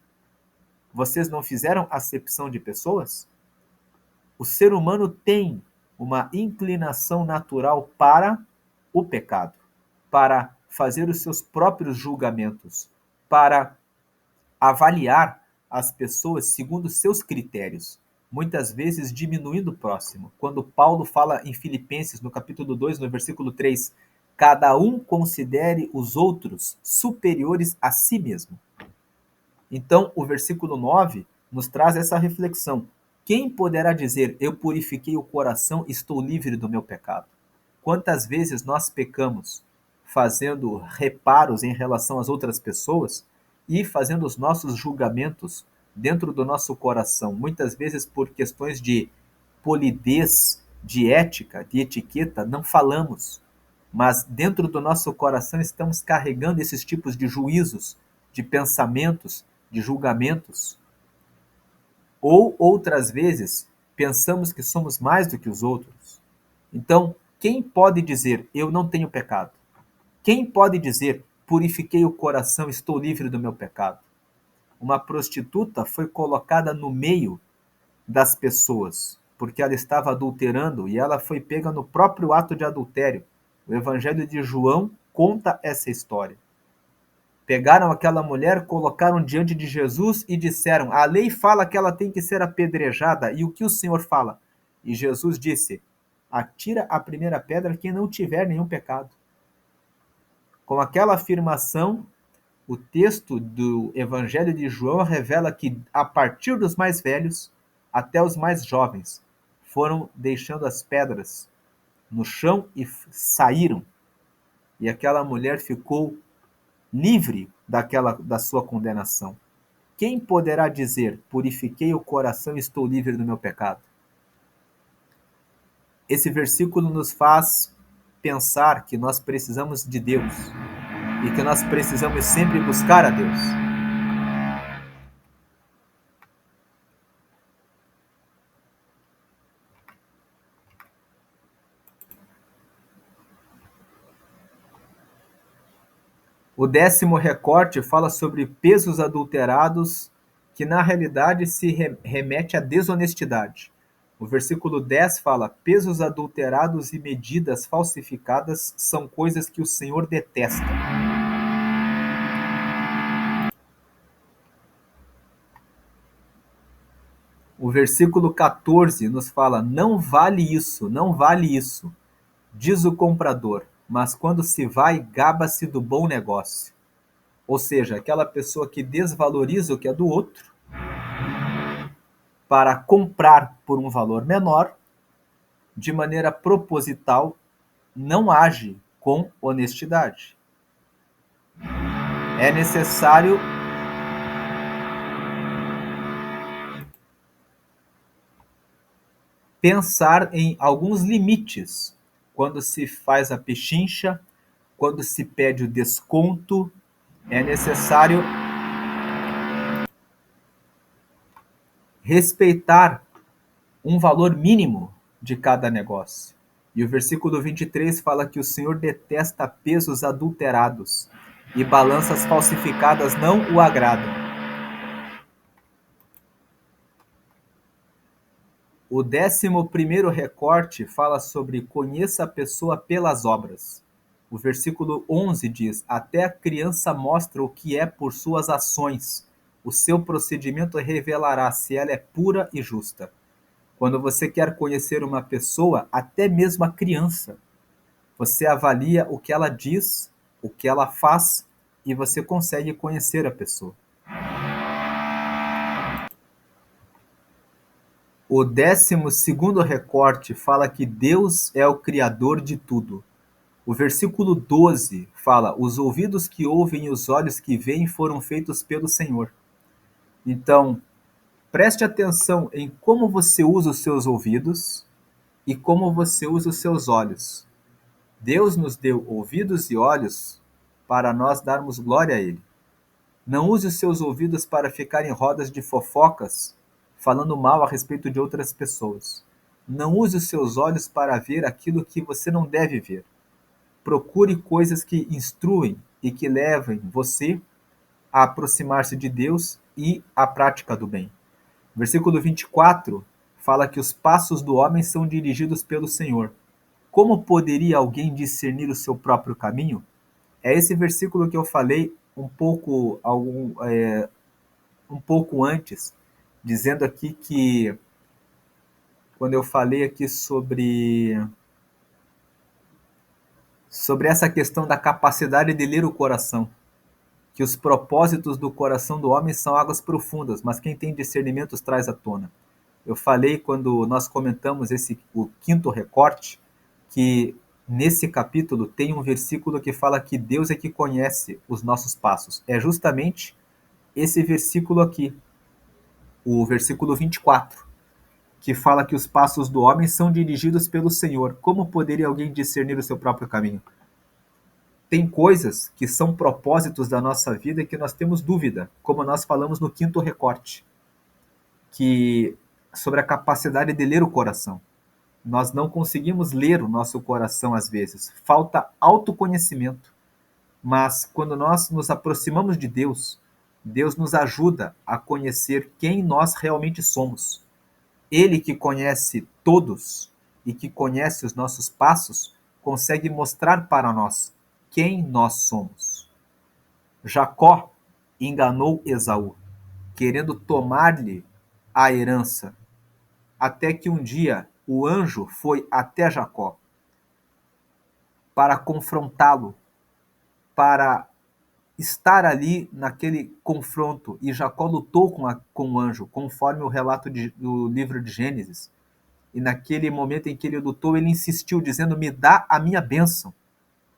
vocês não fizeram acepção de pessoas? O ser humano tem uma inclinação natural para o pecado, para fazer os seus próprios julgamentos, para avaliar as pessoas segundo seus critérios, muitas vezes diminuindo o próximo. Quando Paulo fala em Filipenses, no capítulo 2, no versículo 3, cada um considere os outros superiores a si mesmo. Então, o versículo 9 nos traz essa reflexão. Quem poderá dizer, eu purifiquei o coração, estou livre do meu pecado? Quantas vezes nós pecamos fazendo reparos em relação às outras pessoas e fazendo os nossos julgamentos dentro do nosso coração, muitas vezes por questões de polidez, de ética, de etiqueta, não falamos, mas dentro do nosso coração estamos carregando esses tipos de juízos, de pensamentos, de julgamentos. Ou outras vezes pensamos que somos mais do que os outros. Então, quem pode dizer eu não tenho pecado? Quem pode dizer purifiquei o coração, estou livre do meu pecado? Uma prostituta foi colocada no meio das pessoas, porque ela estava adulterando e ela foi pega no próprio ato de adultério. O Evangelho de João conta essa história. Pegaram aquela mulher, colocaram diante de Jesus e disseram, a lei fala que ela tem que ser apedrejada, e o que o Senhor fala? E Jesus disse, atira a primeira pedra quem não tiver nenhum pecado. Com aquela afirmação, o texto do Evangelho de João revela que, a partir dos mais velhos até os mais jovens, foram deixando as pedras no chão e saíram. E aquela mulher ficou livre da sua condenação. Quem poderá dizer, purifiquei o coração e estou livre do meu pecado? Esse versículo nos faz pensar que nós precisamos de Deus e que nós precisamos sempre buscar a Deus. O 10º recorte fala sobre pesos adulterados, que na realidade se remete à desonestidade. O versículo 10 fala, pesos adulterados e medidas falsificadas são coisas que o Senhor detesta. O versículo 14 nos fala, não vale isso, não vale isso, diz o comprador, mas quando se vai, gaba-se do bom negócio. Ou seja, aquela pessoa que desvaloriza o que é do outro para comprar por um valor menor, de maneira proposital, não age com honestidade. É necessário pensar em alguns limites quando se faz a pechincha, quando se pede o desconto, é necessário respeitar um valor mínimo de cada negócio. E o versículo 23 fala que o Senhor detesta pesos adulterados e balanças falsificadas não o agradam. O 11º recorte fala sobre conheça a pessoa pelas obras. O versículo 11 diz, até a criança mostra o que é por suas ações. O seu procedimento revelará se ela é pura e justa. Quando você quer conhecer uma pessoa, até mesmo a criança, você avalia o que ela diz, o que ela faz, e você consegue conhecer a pessoa. O 12º recorte fala que Deus é o Criador de tudo. O versículo 12 fala, os ouvidos que ouvem e os olhos que veem foram feitos pelo Senhor. Então, Preste atenção em como você usa os seus ouvidos e como você usa os seus olhos. Deus nos deu ouvidos e olhos para nós darmos glória a Ele. Não use os seus ouvidos para ficar em rodas de fofocas, falando mal a respeito de outras pessoas. Não use os seus olhos para ver aquilo que você não deve ver. Procure coisas que instruem e que levem você a aproximar-se de Deus e à prática do bem. Versículo 24 fala que os passos do homem são dirigidos pelo Senhor. Como poderia alguém discernir o seu próprio caminho? É esse versículo que eu falei um pouco antes, dizendo aqui que, quando eu falei aqui sobre essa questão da capacidade de ler o coração, que os propósitos do coração do homem são águas profundas, mas quem tem discernimento os traz à tona. Eu falei quando nós comentamos o quinto recorte, que nesse capítulo tem um versículo que fala que Deus é que conhece os nossos passos. É justamente esse versículo aqui, o versículo 24, que fala que os passos do homem são dirigidos pelo Senhor. Como poderia alguém discernir o seu próprio caminho? Tem coisas que são propósitos da nossa vida que nós temos dúvida, como nós falamos no quinto recorte, que sobre a capacidade de ler o coração. Nós não conseguimos ler o nosso coração às vezes, falta autoconhecimento. Mas quando nós nos aproximamos de Deus, Deus nos ajuda a conhecer quem nós realmente somos. Ele que conhece todos e que conhece os nossos passos, consegue mostrar para nós quem nós somos. Jacó enganou Esaú, querendo tomar-lhe a herança, até que um dia o anjo foi até Jacó para confrontá-lo, para estar ali naquele confronto, e Jacó lutou com o anjo, conforme o relato do livro de Gênesis. E naquele momento em que ele lutou, ele insistiu, dizendo: me dá a minha bênção,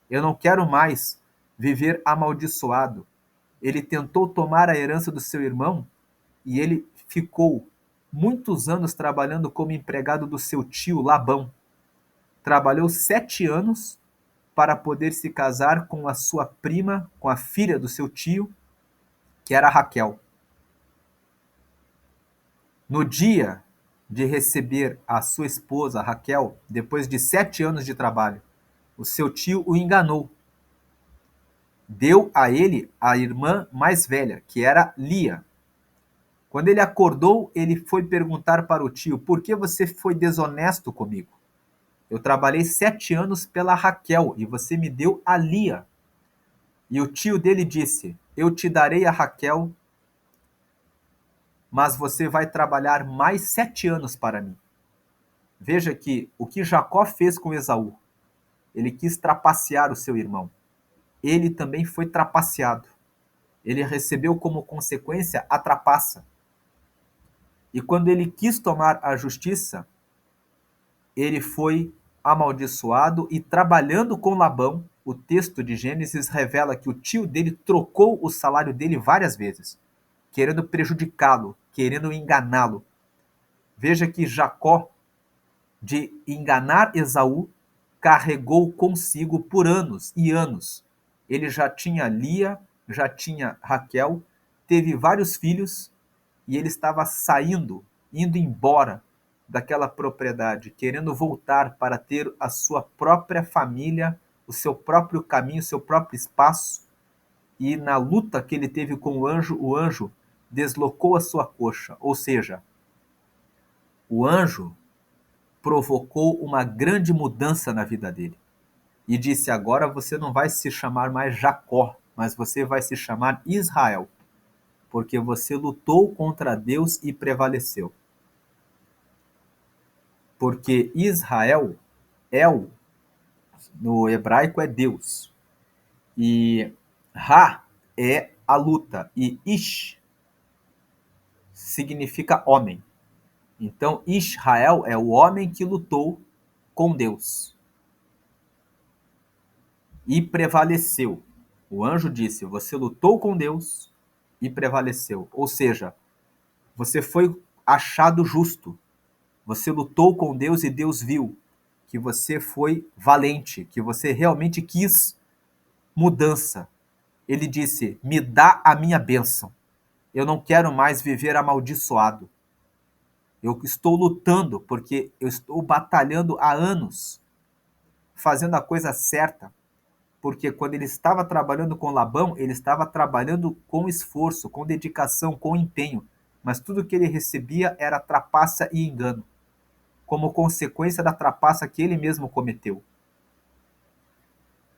eu não quero mais viver amaldiçoado. Ele tentou tomar a herança do seu irmão e ele ficou muitos anos trabalhando como empregado do seu tio Labão. Trabalhou 7 anos para poder se casar com a sua prima, com a filha do seu tio, que era Raquel. No dia de receber a sua esposa, Raquel, depois de 7 anos de trabalho, o seu tio o enganou. Deu a ele a irmã mais velha, que era Lia. Quando ele acordou, ele foi perguntar para o tio: por que você foi desonesto comigo? Eu trabalhei 7 anos pela Raquel e você me deu a Lia. E o tio dele disse: eu te darei a Raquel, mas você vai trabalhar mais 7 anos para mim. Veja que o que Jacó fez com Esaú, ele quis trapacear o seu irmão. Ele também foi trapaceado. Ele recebeu como consequência a trapaça. E quando ele quis tomar a justiça, ele foi amaldiçoado, e trabalhando com Labão, o texto de Gênesis revela que o tio dele trocou o salário dele várias vezes, querendo prejudicá-lo, querendo enganá-lo. Veja que Jacó, de enganar Esaú, carregou consigo por anos e anos. Ele já tinha Lia, já tinha Raquel, teve vários filhos, e ele estava saindo, indo embora daquela propriedade, querendo voltar para ter a sua própria família, o seu próprio caminho, o seu próprio espaço. E na luta que ele teve com o anjo deslocou a sua coxa, ou seja, o anjo provocou uma grande mudança na vida dele. E disse: agora você não vai se chamar mais Jacó, mas você vai se chamar Israel, porque você lutou contra Deus e prevaleceu. Porque Israel, El, no hebraico é Deus, e Ra é a luta, e Ish significa homem. Então Israel é o homem que lutou com Deus e prevaleceu. O anjo disse: você lutou com Deus e prevaleceu. Ou seja, Você foi achado justo. Você lutou com Deus e Deus viu que você foi valente, que você realmente quis mudança. Ele disse: me dá a minha bênção. Eu não quero mais viver amaldiçoado. Eu estou lutando porque eu estou batalhando há anos, fazendo a coisa certa. Porque quando ele estava trabalhando com Labão, ele estava trabalhando com esforço, com dedicação, com empenho. Mas tudo que ele recebia era trapaça e engano, como consequência da trapaça que ele mesmo cometeu.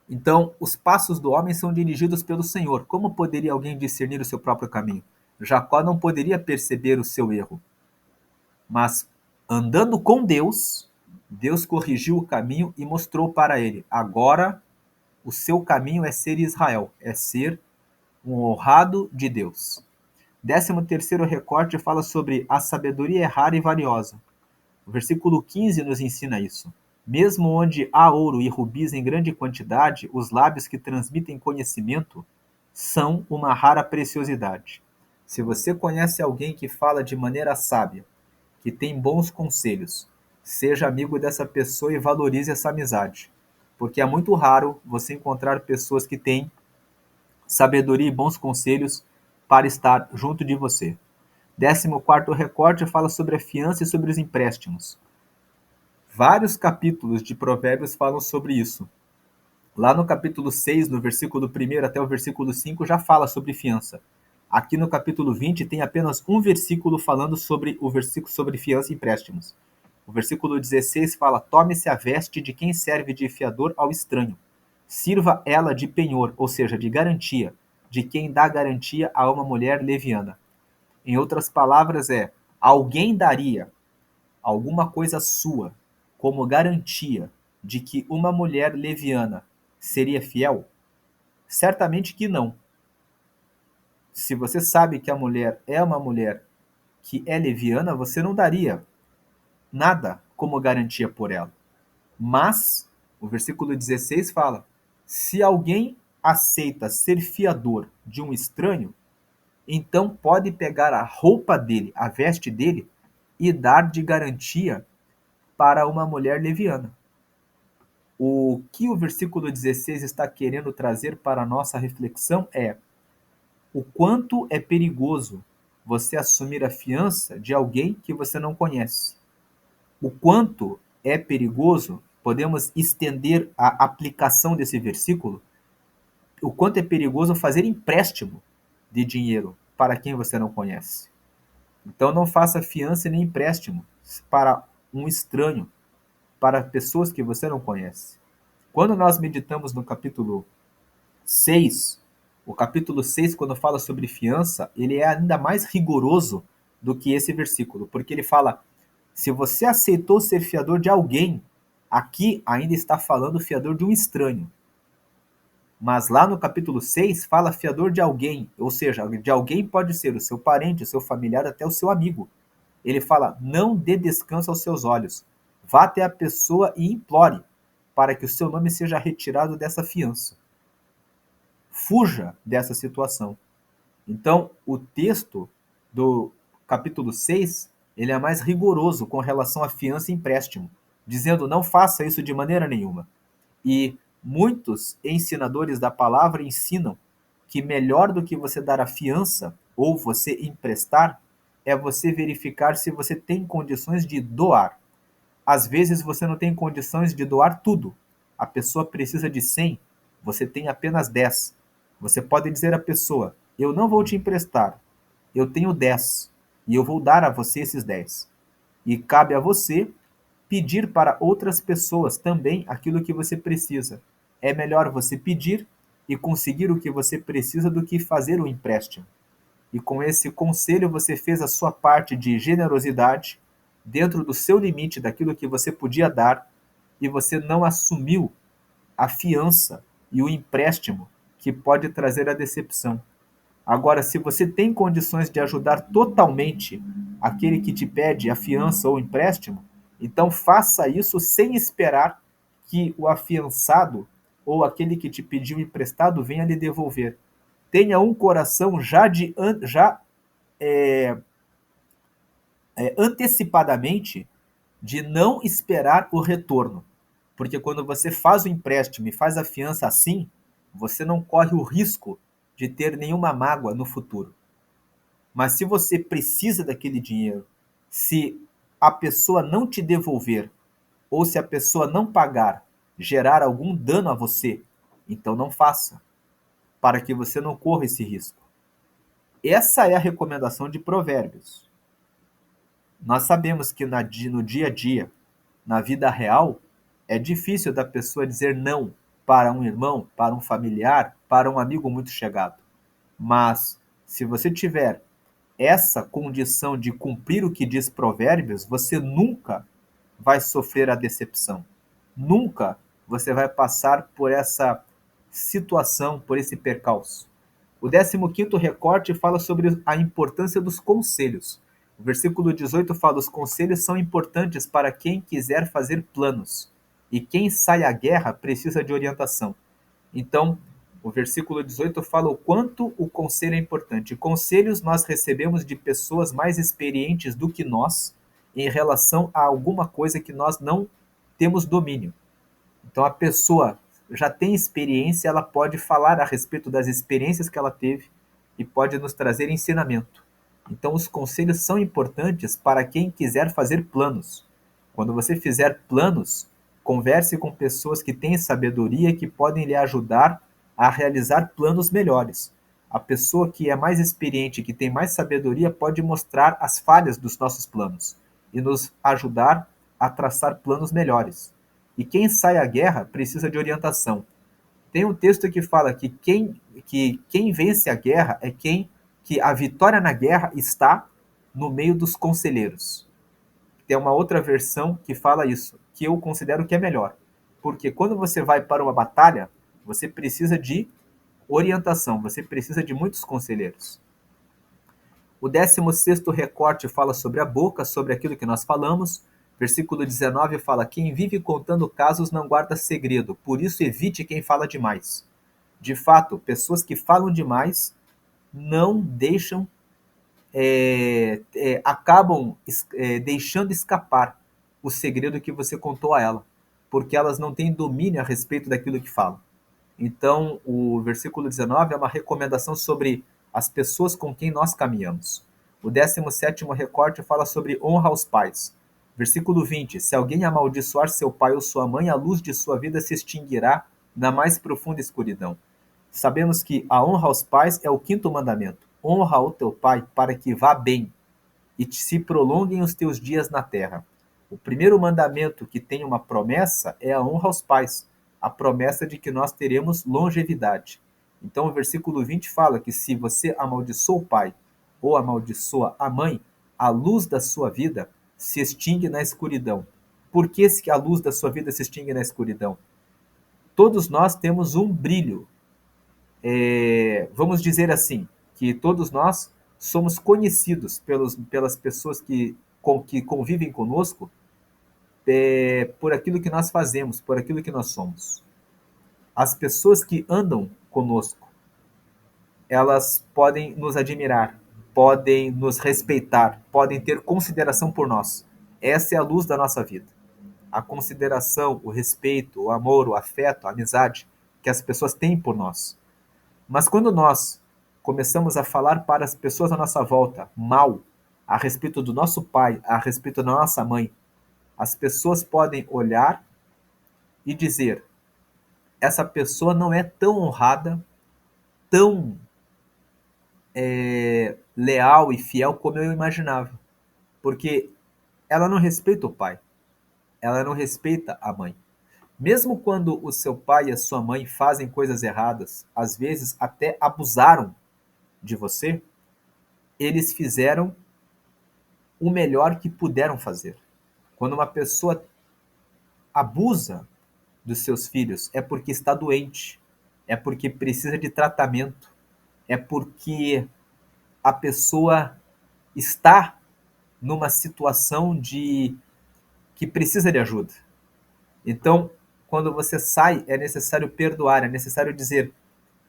Então, os passos do homem são dirigidos pelo Senhor. Como poderia alguém discernir o seu próprio caminho? Jacó não poderia perceber o seu erro. Mas, andando com Deus, Deus corrigiu o caminho e mostrou para ele: agora o seu caminho é ser Israel, é ser um honrado de Deus. 13º recorte fala sobre a sabedoria é rara e valiosa. O versículo 15 nos ensina isso. Mesmo onde há ouro e rubis em grande quantidade, os lábios que transmitem conhecimento são uma rara preciosidade. Se você conhece alguém que fala de maneira sábia, que tem bons conselhos, seja amigo dessa pessoa e valorize essa amizade. Porque é muito raro você encontrar pessoas que têm sabedoria e bons conselhos para estar junto de você. 14º recorte fala sobre a fiança e sobre os empréstimos. Vários capítulos de Provérbios falam sobre isso. Lá no capítulo 6, no versículo 1 até o versículo 5, já fala sobre fiança. Aqui no capítulo 20 tem apenas um versículo falando sobre o versículo sobre fiança e empréstimos. O versículo 16 fala: tome-se a veste de quem serve de fiador ao estranho. Sirva ela de penhor, ou seja, de garantia, de quem dá garantia a uma mulher leviana. Em outras palavras, alguém daria alguma coisa sua como garantia de que uma mulher leviana seria fiel? Certamente que não. Se você sabe que a mulher é uma mulher que é leviana, você não daria nada como garantia por ela. Mas, o versículo 16 fala: se alguém aceita ser fiador de um estranho, então pode pegar a roupa dele, a veste dele, e dar de garantia para uma mulher leviana. O que o versículo 16 está querendo trazer para a nossa reflexão é o quanto é perigoso você assumir a fiança de alguém que você não conhece. O quanto é perigoso, podemos estender a aplicação desse versículo, o quanto é perigoso fazer empréstimo de dinheiro para quem você não conhece. Então não faça fiança nem empréstimo para um estranho, para pessoas que você não conhece. Quando nós meditamos no capítulo 6, o capítulo 6, quando fala sobre fiança, ele é ainda mais rigoroso do que esse versículo, porque ele fala: se você aceitou ser fiador de alguém, aqui ainda está falando fiador de um estranho. Mas lá no capítulo 6 fala fiador de alguém, ou seja, de alguém pode ser o seu parente, o seu familiar, até o seu amigo. Ele fala: não dê descanso aos seus olhos. Vá até a pessoa e implore para que o seu nome seja retirado dessa fiança. Fuja dessa situação. Então, o texto do capítulo 6, ele é mais rigoroso com relação à fiança e empréstimo, dizendo: não faça isso de maneira nenhuma. E muitos ensinadores da palavra ensinam que melhor do que você dar a fiança ou você emprestar é você verificar se você tem condições de doar. Às vezes você não tem condições de doar tudo. A pessoa precisa de 100, você tem apenas 10. Você pode dizer à pessoa: eu não vou te emprestar, eu tenho 10 e eu vou dar a você esses 10. E cabe a você pedir para outras pessoas também aquilo que você precisa. É melhor você pedir e conseguir o que você precisa do que fazer o empréstimo. E com esse conselho você fez a sua parte de generosidade dentro do seu limite daquilo que você podia dar e você não assumiu a fiança e o empréstimo que pode trazer a decepção. Agora, se você tem condições de ajudar totalmente aquele que te pede a fiança ou o empréstimo, então faça isso sem esperar que o afiançado ou aquele que te pediu emprestado venha lhe devolver. Tenha um coração já antecipadamente de não esperar o retorno. Porque quando você faz o empréstimo e faz a fiança assim, você não corre o risco de ter nenhuma mágoa no futuro. Mas se você precisa daquele dinheiro, se a pessoa não te devolver ou se a pessoa não pagar, gerar algum dano a você, então não faça, para que você não corra esse risco. Essa é a recomendação de Provérbios. Nós sabemos que no dia a dia, na vida real, é difícil da pessoa dizer não para um irmão, para um familiar, para um amigo muito chegado. Mas, se você tiver essa condição de cumprir o que diz Provérbios, você nunca vai sofrer a decepção. Nunca você vai passar por essa situação, por esse percalço. O 15º recorte fala sobre a importância dos conselhos. O versículo 18 fala: os conselhos são importantes para quem quiser fazer planos, e quem sai à guerra precisa de orientação. Então, o versículo 18 fala o quanto o conselho é importante. Conselhos nós recebemos de pessoas mais experientes do que nós em relação a alguma coisa que nós não temos domínio. Então, a pessoa já tem experiência, ela pode falar a respeito das experiências que ela teve e pode nos trazer ensinamento. Então, os conselhos são importantes para quem quiser fazer planos. Quando você fizer planos, converse com pessoas que têm sabedoria e que podem lhe ajudar a realizar planos melhores. A pessoa que é mais experiente, que tem mais sabedoria, pode mostrar as falhas dos nossos planos e nos ajudar a traçar planos melhores. E quem sai à guerra precisa de orientação. Tem um texto que fala que quem vence a guerra é que a vitória na guerra está no meio dos conselheiros. Tem uma outra versão que fala isso, que eu considero que é melhor. Porque quando você vai para uma batalha, você precisa de orientação, você precisa de muitos conselheiros. O 16º recorte fala sobre a boca, sobre aquilo que nós falamos. Versículo 19 fala: quem vive contando casos não guarda segredo, por isso evite quem fala demais. De fato, pessoas que falam demais não deixam, acabam deixando escapar o segredo que você contou a ela, porque elas não têm domínio a respeito daquilo que falam. Então, o versículo 19 é uma recomendação sobre as pessoas com quem nós caminhamos. O 17º recorte fala sobre honra aos pais. Versículo 20: se alguém amaldiçoar seu pai ou sua mãe, a luz de sua vida se extinguirá na mais profunda escuridão. Sabemos que a honra aos pais é o 5º mandamento. Honra o teu pai para que vá bem e se prolonguem os teus dias na terra. O primeiro mandamento que tem uma promessa é a honra aos pais, a promessa de que nós teremos longevidade. Então o versículo 20 fala que se você amaldiçoa o pai ou amaldiçoa a mãe, a luz da sua vida se extingue na escuridão. Por que a luz da sua vida se extingue na escuridão? Todos nós temos um brilho. Vamos dizer assim, que todos nós somos conhecidos pelas pessoas que convivem conosco por aquilo que nós fazemos, por aquilo que nós somos. As pessoas que andam conosco, elas podem nos admirar, podem nos respeitar, podem ter consideração por nós. Essa é a luz da nossa vida. A consideração, o respeito, o amor, o afeto, a amizade que as pessoas têm por nós. Mas quando nós começamos a falar para as pessoas à nossa volta mal a respeito do nosso pai, a respeito da nossa mãe, as pessoas podem olhar e dizer: essa pessoa não é tão honrada, tão leal e fiel como eu imaginava. Porque ela não respeita o pai, ela não respeita a mãe. Mesmo quando o seu pai e a sua mãe fazem coisas erradas, às vezes até abusaram de você, eles fizeram o melhor que puderam fazer. Quando uma pessoa abusa dos seus filhos, é porque está doente, é porque precisa de tratamento, é porque a pessoa está numa situação de que precisa de ajuda. Então, quando você sai, é necessário perdoar, é necessário dizer: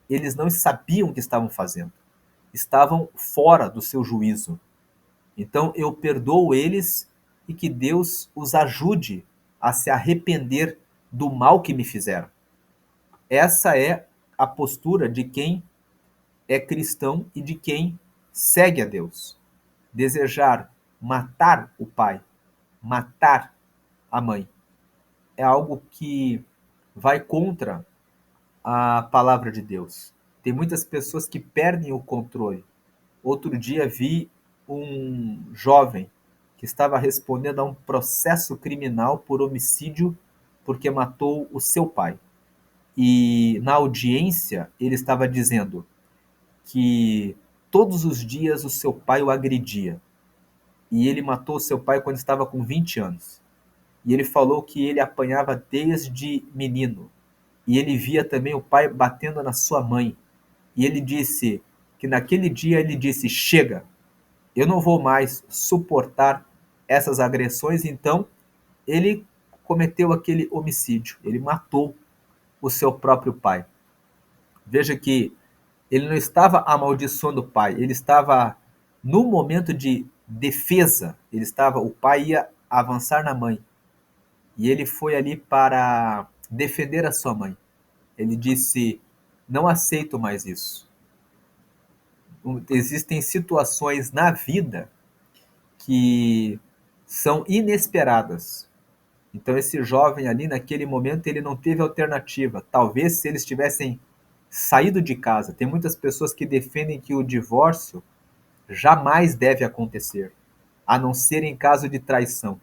eles não sabiam o que estavam fazendo, estavam fora do seu juízo. Então eu perdoo eles e que Deus os ajude a se arrepender do mal que me fizeram. Essa é a postura de quem é cristão e de quem segue a Deus. Desejar matar o pai, matar a mãe, é algo que vai contra a palavra de Deus. Tem muitas pessoas que perdem o controle. Outro dia vi um jovem que estava respondendo a um processo criminal por homicídio porque matou o seu pai. E na audiência ele estava dizendo que todos os dias o seu pai o agredia. E ele matou o seu pai quando estava com 20 anos. E ele falou que ele apanhava desde menino. E ele via também o pai batendo na sua mãe. E ele disse que naquele dia ele disse: chega, eu não vou mais suportar essas agressões. Então ele cometeu aquele homicídio. Ele matou o seu próprio pai. Veja que ele não estava amaldiçoando o pai, ele estava no momento de defesa. O pai ia avançar na mãe e ele foi ali para defender a sua mãe. Ele disse: não aceito mais isso. Existem situações na vida que são inesperadas. Então esse jovem ali, naquele momento, ele não teve alternativa. Talvez se eles tivessem saído de casa. Tem muitas pessoas que defendem que o divórcio jamais deve acontecer, a não ser em caso de traição.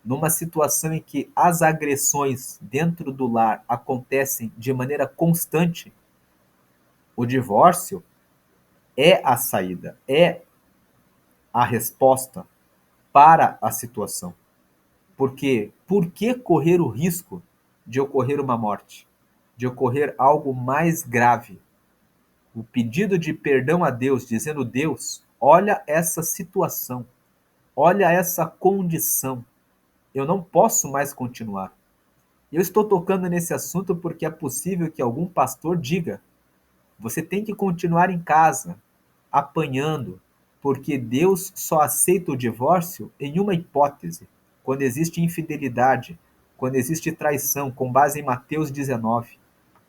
Numa situação em que as agressões dentro do lar acontecem de maneira constante, o divórcio é a saída, é a resposta para a situação. Porque por que correr o risco de ocorrer uma morte, de ocorrer algo mais grave? O pedido de perdão a Deus, dizendo: Deus, olha essa situação, olha essa condição, eu não posso mais continuar. Eu estou tocando nesse assunto porque é possível que algum pastor diga: você tem que continuar em casa, apanhando, porque Deus só aceita o divórcio em uma hipótese: quando existe infidelidade, quando existe traição, com base em Mateus 19.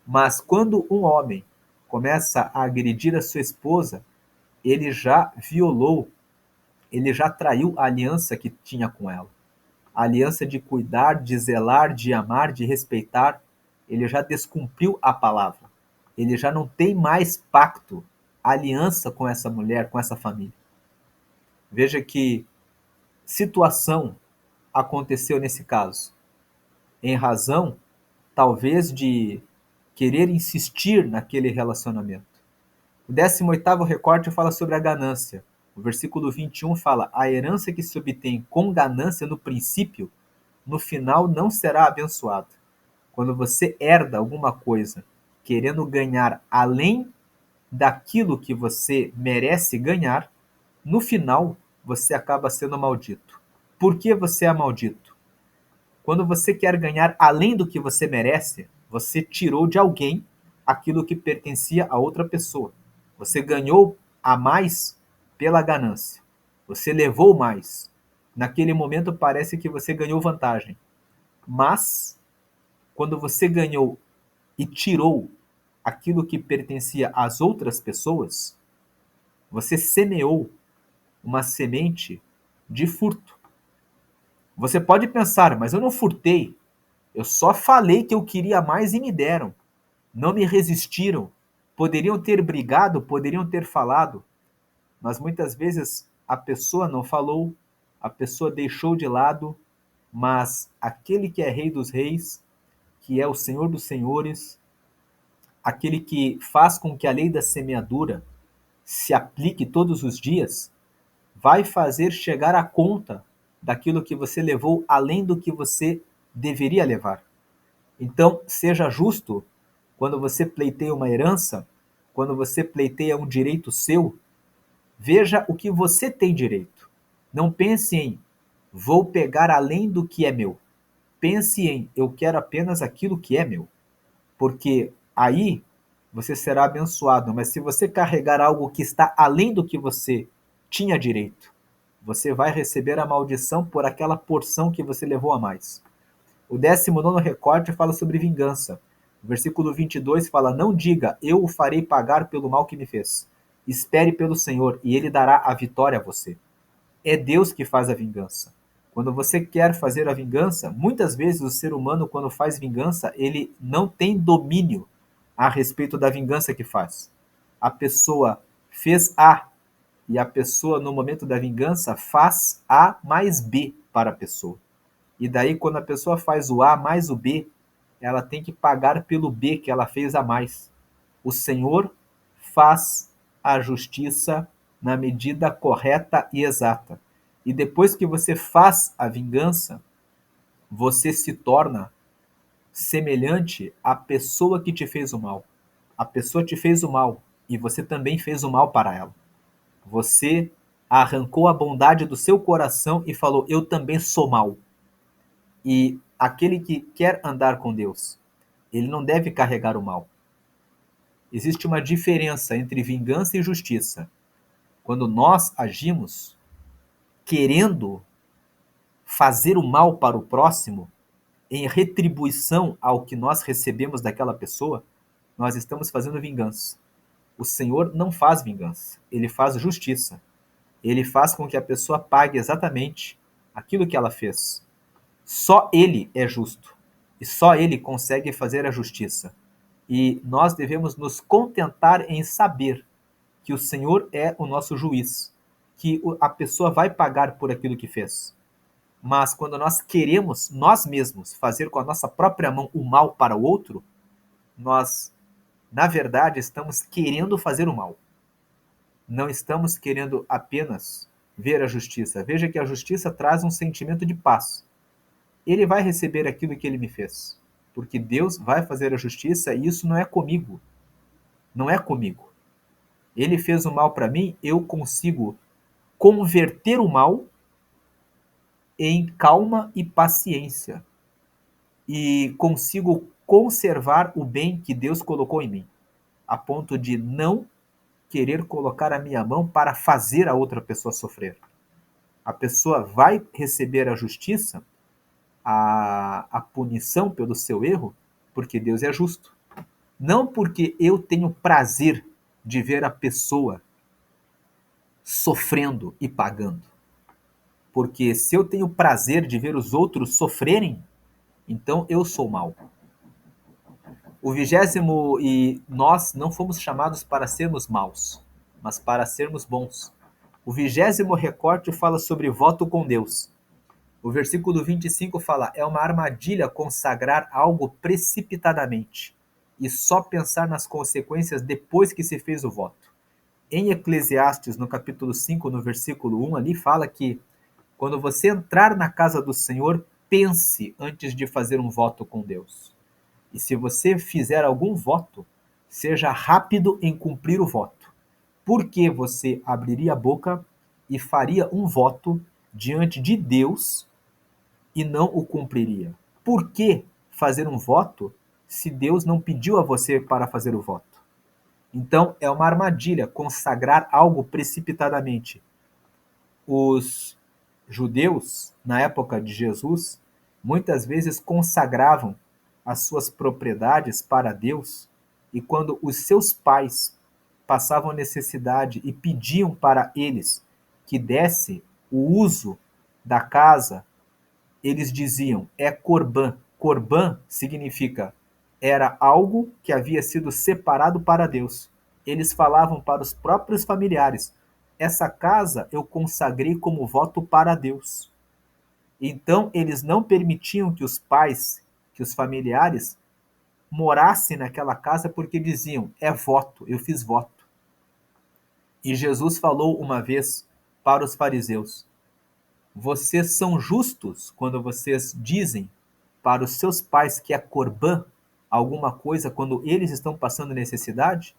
Mas quando um homem começa a agredir a sua esposa, ele já violou, ele já traiu a aliança que tinha com ela. A aliança de cuidar, de zelar, de amar, de respeitar, ele já descumpriu a palavra. Ele já não tem mais pacto, aliança com essa mulher, com essa família. Veja que situação aconteceu nesse caso. Em razão, talvez, de querer insistir naquele relacionamento. O 18º recorte fala sobre a ganância. O versículo 21 fala: a herança que se obtém com ganância no princípio, no final não será abençoada. Quando você herda alguma coisa querendo ganhar além daquilo que você merece ganhar, no final você acaba sendo maldito. Por que você é maldito? Quando você quer ganhar além do que você merece, você tirou de alguém aquilo que pertencia a outra pessoa. Você ganhou a mais pela ganância. Você levou mais. Naquele momento parece que você ganhou vantagem. Mas, quando você ganhou e tirou aquilo que pertencia às outras pessoas, você semeou uma semente de furto. Você pode pensar: mas eu não furtei. Eu só falei que eu queria mais e me deram. Não me resistiram. Poderiam ter brigado, poderiam ter falado, mas muitas vezes a pessoa não falou, a pessoa deixou de lado, mas aquele que é Rei dos Reis, que é o Senhor dos Senhores, aquele que faz com que a lei da semeadura se aplique todos os dias, vai fazer chegar a conta daquilo que você levou além do que você deveria levar. Então, seja justo quando você pleiteia uma herança, quando você pleiteia um direito seu, veja o que você tem direito. Não pense em vou pegar além do que é meu. Pense em eu quero apenas aquilo que é meu. Porque aí você será abençoado. Mas se você carregar algo que está além do que você tinha direito, Você vai receber a maldição por aquela porção que você levou a mais. O 19º recorte fala sobre vingança. O versículo 22 fala: não diga, eu o farei pagar pelo mal que me fez. Espere pelo Senhor e ele dará a vitória a você. É Deus que faz a vingança. Quando você quer fazer a vingança, muitas vezes o ser humano, quando faz vingança, ele não tem domínio a respeito da vingança que faz. A pessoa fez A e a pessoa, no momento da vingança, faz A mais B para a pessoa. E daí, quando a pessoa faz o A mais o B, ela tem que pagar pelo B que ela fez a mais. O Senhor faz a justiça na medida correta e exata. E depois que você faz a vingança, você se torna semelhante à pessoa que te fez o mal. A pessoa te fez o mal e você também fez o mal para ela. Você arrancou a bondade do seu coração e falou: eu também sou mal. E aquele que quer andar com Deus, ele não deve carregar o mal. Existe uma diferença entre vingança e justiça. Quando nós agimos querendo fazer o mal para o próximo, em retribuição ao que nós recebemos daquela pessoa, nós estamos fazendo vingança. O Senhor não faz vingança, ele faz justiça. Ele faz com que a pessoa pague exatamente aquilo que ela fez. Só ele é justo e só ele consegue fazer a justiça. E nós devemos nos contentar em saber que o Senhor é o nosso juiz, que a pessoa vai pagar por aquilo que fez. Mas quando nós queremos, nós mesmos, fazer com a nossa própria mão o mal para o outro, nós, na verdade, estamos querendo fazer o mal. Não estamos querendo apenas ver a justiça. Veja que a justiça traz um sentimento de paz. Ele vai receber aquilo que ele me fez, porque Deus vai fazer a justiça e isso não é comigo. Não é comigo. Ele fez o mal para mim, eu consigo converter o mal em calma e paciência. E consigo conservar o bem que Deus colocou em mim, a ponto de não querer colocar a minha mão para fazer a outra pessoa sofrer. A pessoa vai receber a justiça, a punição pelo seu erro, porque Deus é justo. Não porque eu tenho prazer de ver a pessoa sofrendo e pagando. Porque se eu tenho prazer de ver os outros sofrerem, então eu sou mau. O 20º, e nós não fomos chamados para sermos maus, mas para sermos bons. O 20º recorte fala sobre voto com Deus. O versículo 25 fala: é uma armadilha consagrar algo precipitadamente e só pensar nas consequências depois que se fez o voto. Em Eclesiastes, no capítulo 5, no versículo 1, ali fala que quando você entrar na casa do Senhor, pense antes de fazer um voto com Deus. E se você fizer algum voto, seja rápido em cumprir o voto. Porque você abriria a boca e faria um voto diante de Deus e não o cumpriria? Por que fazer um voto se Deus não pediu a você para fazer o voto? Então, é uma armadilha consagrar algo precipitadamente. Os judeus, na época de Jesus, muitas vezes consagravam as suas propriedades para Deus, e quando os seus pais passavam necessidade e pediam para eles que desse o uso da casa, eles diziam: é corbã. Corbã significa era algo que havia sido separado para Deus. Eles falavam para os próprios familiares: essa casa eu consagrei como voto para Deus. Então eles não permitiam que os pais, que os familiares morassem naquela casa, porque diziam: é voto, eu fiz voto. E Jesus falou uma vez para os fariseus: vocês são justos quando vocês dizem para os seus pais que é corbã alguma coisa quando eles estão passando necessidade?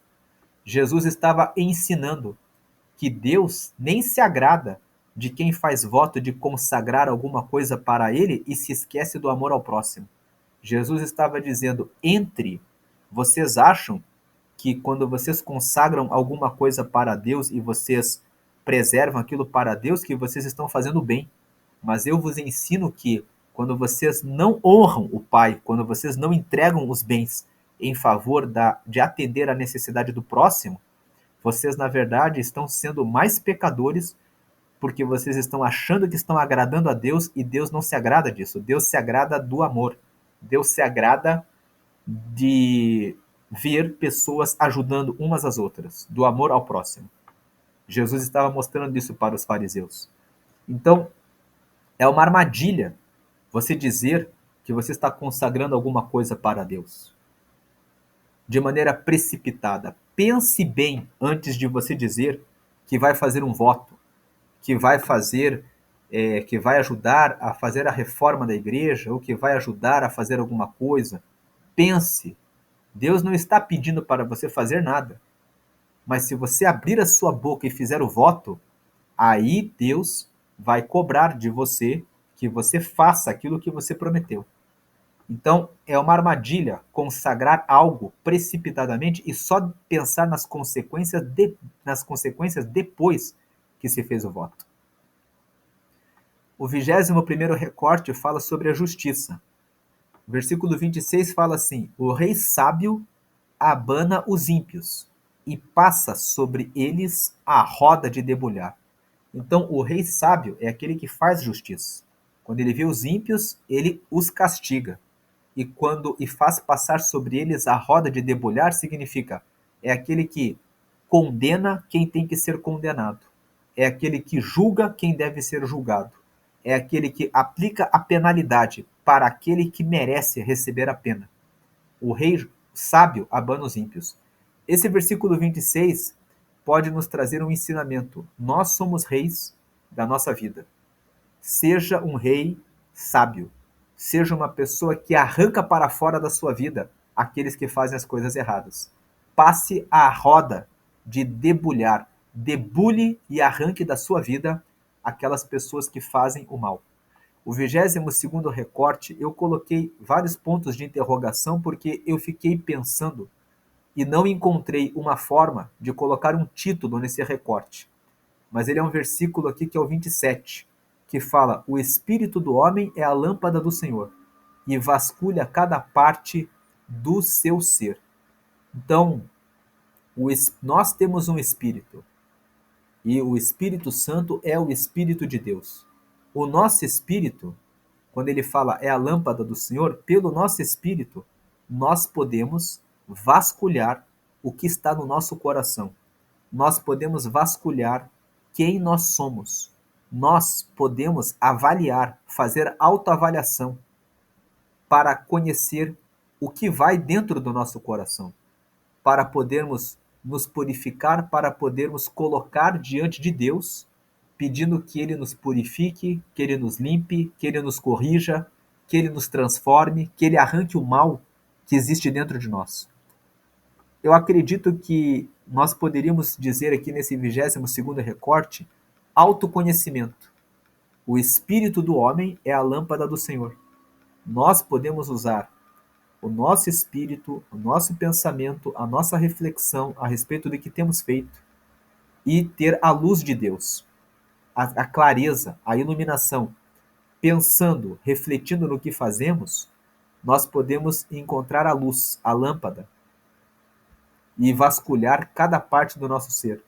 Jesus estava ensinando que Deus nem se agrada de quem faz voto de consagrar alguma coisa para ele e se esquece do amor ao próximo. Jesus estava dizendo: vocês acham que quando vocês consagram alguma coisa para Deus e vocês preservam aquilo para Deus, que vocês estão fazendo bem. Mas eu vos ensino que, quando vocês não honram o Pai, quando vocês não entregam os bens em favor de atender à necessidade do próximo, vocês, na verdade, estão sendo mais pecadores, porque vocês estão achando que estão agradando a Deus, e Deus não se agrada disso. Deus se agrada do amor. Deus se agrada de ver pessoas ajudando umas às outras, do amor ao próximo. Jesus estava mostrando isso para os fariseus. Então, é uma armadilha você dizer que você está consagrando alguma coisa para Deus de maneira precipitada. Pense bem antes de você dizer que vai fazer um voto, que vai fazer, que vai ajudar a fazer a reforma da igreja, ou que vai ajudar a fazer alguma coisa. Pense. Deus não está pedindo para você fazer nada. Mas se você abrir a sua boca e fizer o voto, aí Deus vai cobrar de você que você faça aquilo que você prometeu. Então, é uma armadilha consagrar algo precipitadamente e só pensar nas consequências depois que se fez o voto. O 21º recorte fala sobre a justiça. O versículo 26 fala assim: o rei sábio abana os ímpios e passa sobre eles a roda de debulhar. Então, o rei sábio é aquele que faz justiça. Quando ele vê os ímpios, ele os castiga. E faz passar sobre eles a roda de debulhar, significa, é aquele que condena quem tem que ser condenado. É aquele que julga quem deve ser julgado. É aquele que aplica a penalidade para aquele que merece receber a pena. O rei sábio abana os ímpios. Esse versículo 26 pode nos trazer um ensinamento. Nós somos reis da nossa vida. Seja um rei sábio. Seja uma pessoa que arranca para fora da sua vida aqueles que fazem as coisas erradas. Passe a roda de debulhar. Debulhe e arranque da sua vida aquelas pessoas que fazem o mal. O 22º recorte, eu coloquei vários pontos de interrogação porque eu fiquei pensando e não encontrei uma forma de colocar um título nesse recorte. Mas ele é um versículo aqui que é o 27, que fala: o espírito do homem é a lâmpada do Senhor e vasculha cada parte do seu ser. Então, nós temos um espírito e o Espírito Santo é o Espírito de Deus. O nosso espírito, quando ele fala é a lâmpada do Senhor, pelo nosso espírito, nós podemos vasculhar o que está no nosso coração. Nós podemos vasculhar quem nós somos. Nós podemos avaliar, fazer autoavaliação para conhecer o que vai dentro do nosso coração, para podermos nos purificar, para podermos colocar diante de Deus, pedindo que Ele nos purifique, que Ele nos limpe, que Ele nos corrija, que Ele nos transforme, que Ele arranque o mal que existe dentro de nós. Eu acredito que nós poderíamos dizer aqui nesse 22º recorte, autoconhecimento. O espírito do homem é a lâmpada do Senhor. Nós podemos usar o nosso espírito, o nosso pensamento, a nossa reflexão a respeito do que temos feito e ter a luz de Deus, a clareza, a iluminação. Pensando, refletindo no que fazemos, nós podemos encontrar a luz, a lâmpada, e vasculhar cada parte do nosso ser,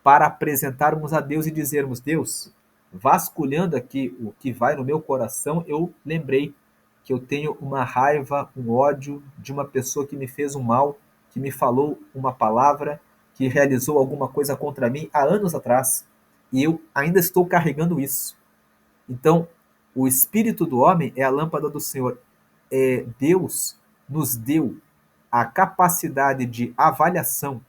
para apresentarmos a Deus e dizermos: Deus, vasculhando aqui o que vai no meu coração, eu lembrei que eu tenho uma raiva, um ódio de uma pessoa que me fez um mal, que me falou uma palavra, que realizou alguma coisa contra mim há anos atrás, e eu ainda estou carregando isso. Então, o espírito do homem é a lâmpada do Senhor. Deus nos deu a capacidade de avaliação,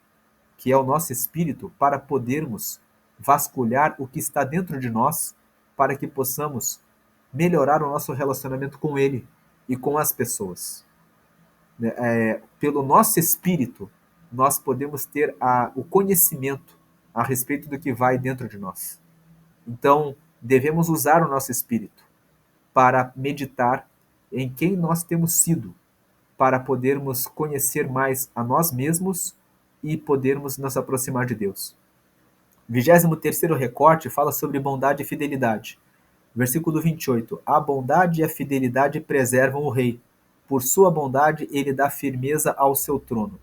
que é o nosso espírito, para podermos vasculhar o que está dentro de nós, para que possamos melhorar o nosso relacionamento com Ele e com as pessoas. Pelo nosso espírito, nós podemos ter o conhecimento a respeito do que vai dentro de nós. Então, devemos usar o nosso espírito para meditar em quem nós temos sido, para podermos conhecer mais a nós mesmos e podermos nos aproximar de Deus. 23º recorte fala sobre bondade e fidelidade. Versículo 28. A bondade e a fidelidade preservam o rei. Por sua bondade, ele dá firmeza ao seu trono.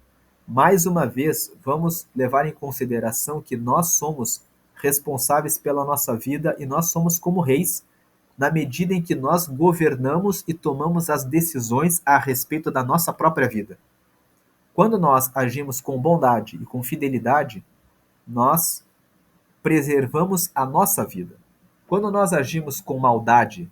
Mais uma vez, vamos levar em consideração que nós somos responsáveis pela nossa vida e nós somos como reis, na medida em que nós governamos e tomamos as decisões a respeito da nossa própria vida. Quando nós agimos com bondade e com fidelidade, nós preservamos a nossa vida. Quando nós agimos com maldade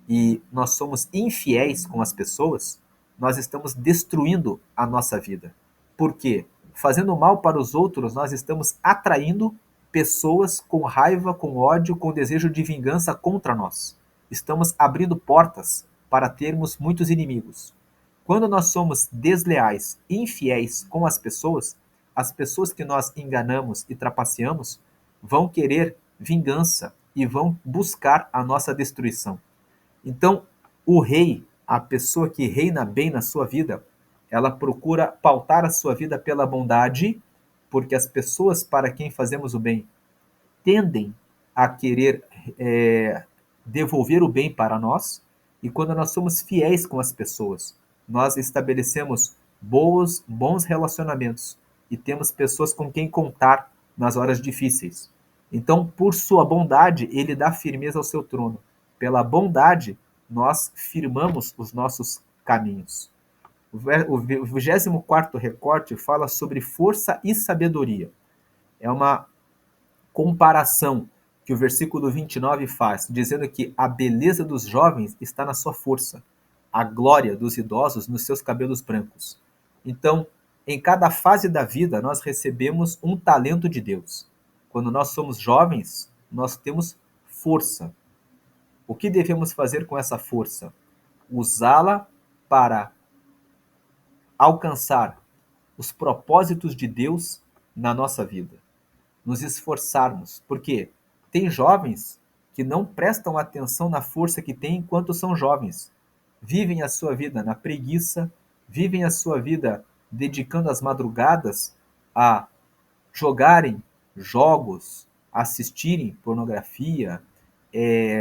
e nós somos infiéis com as pessoas, nós estamos destruindo a nossa vida. Por quê? Fazendo mal para os outros, nós estamos atraindo pessoas com raiva, com ódio, com desejo de vingança contra nós. Estamos abrindo portas para termos muitos inimigos. Quando nós somos desleais, infiéis com as pessoas que nós enganamos e trapaceamos vão querer vingança e vão buscar a nossa destruição. Então, o rei, a pessoa que reina bem na sua vida, ela procura pautar a sua vida pela bondade, porque as pessoas para quem fazemos o bem tendem a querer devolver o bem para nós, e quando nós somos fiéis com as pessoas, nós estabelecemos bons relacionamentos e temos pessoas com quem contar nas horas difíceis. Então, por sua bondade, ele dá firmeza ao seu trono. Pela bondade, nós firmamos os nossos caminhos. O 24º recorte fala sobre força e sabedoria. É uma comparação que o versículo 29 faz, dizendo que a beleza dos jovens está na sua força, a glória dos idosos nos seus cabelos brancos. Então, em cada fase da vida, nós recebemos um talento de Deus. Quando nós somos jovens, nós temos força. O que devemos fazer com essa força? Usá-la para alcançar os propósitos de Deus na nossa vida. Nos esforçarmos, porque tem jovens que não prestam atenção na força que têm enquanto são jovens. Vivem a sua vida na preguiça, vivem a sua vida dedicando as madrugadas a jogarem jogos, assistirem pornografia,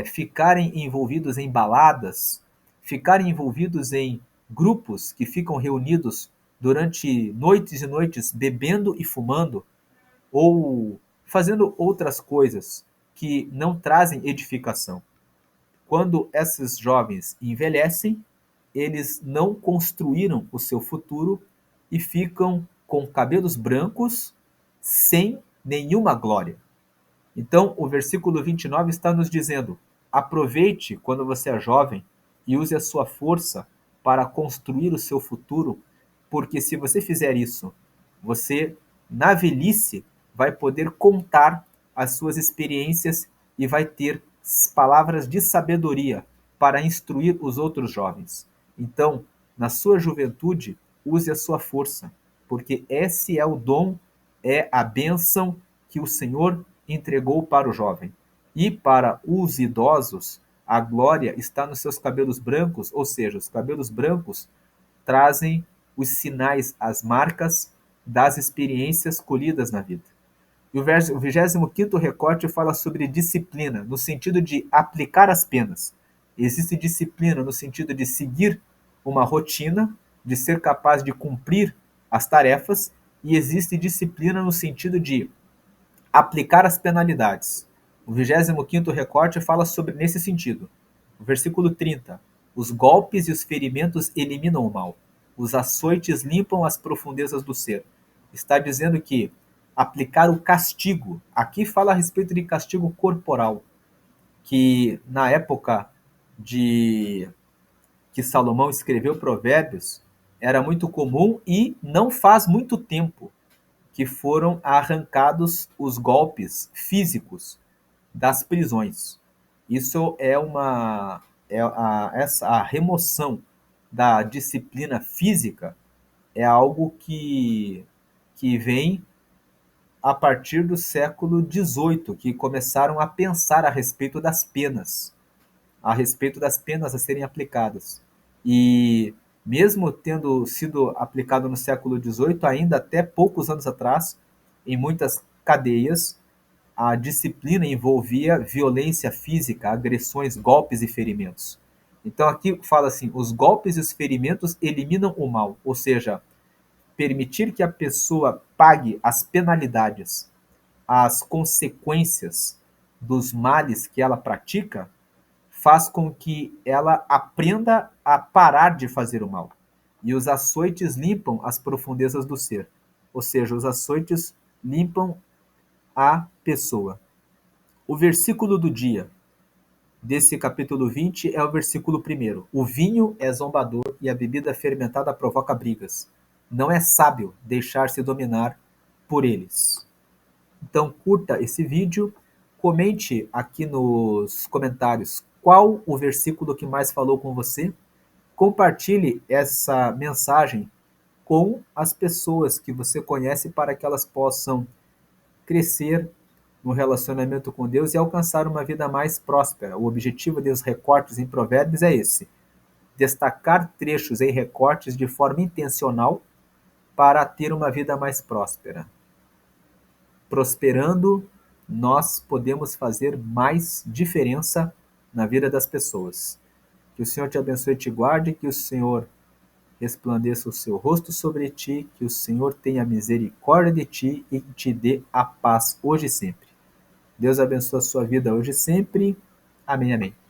ficarem envolvidos em baladas, ficarem envolvidos em grupos que ficam reunidos durante noites e noites bebendo e fumando, ou fazendo outras coisas que não trazem edificação. Quando esses jovens envelhecem, eles não construíram o seu futuro e ficam com cabelos brancos sem nenhuma glória. Então, o versículo 29 está nos dizendo: aproveite quando você é jovem e use a sua força para construir o seu futuro, porque se você fizer isso, você, na velhice, vai poder contar as suas experiências e vai ter palavras de sabedoria para instruir os outros jovens. Então, na sua juventude, use a sua força, porque esse é o dom, é a bênção que o Senhor entregou para o jovem. E para os idosos, a glória está nos seus cabelos brancos, ou seja, os cabelos brancos trazem os sinais, as marcas das experiências colhidas na vida. E o 25º recorte fala sobre disciplina, no sentido de aplicar as penas. Existe disciplina no sentido de seguir uma rotina, de ser capaz de cumprir as tarefas, e existe disciplina no sentido de aplicar as penalidades. O 25º recorte fala sobre nesse sentido. O versículo 30. Os golpes e os ferimentos eliminam o mal. Os açoites limpam as profundezas do ser. Está dizendo que aplicar o castigo, aqui fala a respeito de castigo corporal, que na época de que Salomão escreveu Provérbios, era muito comum e não faz muito tempo que foram arrancados os golpes físicos das prisões. Isso é a remoção da disciplina física é algo que vem a partir do século XVIII, que começaram a pensar a respeito das penas a serem aplicadas. E mesmo tendo sido aplicado no século XVIII, ainda até poucos anos atrás, em muitas cadeias, a disciplina envolvia violência física, agressões, golpes e ferimentos. Então aqui fala assim, os golpes e os ferimentos eliminam o mal, ou seja, permitir que a pessoa pague as penalidades, as consequências dos males que ela pratica, faz com que ela aprenda a parar de fazer o mal. E os açoites limpam as profundezas do ser. Ou seja, os açoites limpam a pessoa. O versículo do dia desse capítulo 20 é o versículo 1. O vinho é zombador e a bebida fermentada provoca brigas. Não é sábio deixar-se dominar por eles. Então curta esse vídeo, comente aqui nos comentários qual o versículo que mais falou com você, compartilhe essa mensagem com as pessoas que você conhece para que elas possam crescer no relacionamento com Deus e alcançar uma vida mais próspera. O objetivo dos recortes em Provérbios é esse: destacar trechos em recortes de forma intencional para ter uma vida mais próspera. Prosperando, nós podemos fazer mais diferença na vida das pessoas. Que o Senhor te abençoe e te guarde, que o Senhor resplandeça o seu rosto sobre ti, que o Senhor tenha misericórdia de ti e te dê a paz hoje e sempre. Deus abençoe a sua vida hoje e sempre. Amém, amém.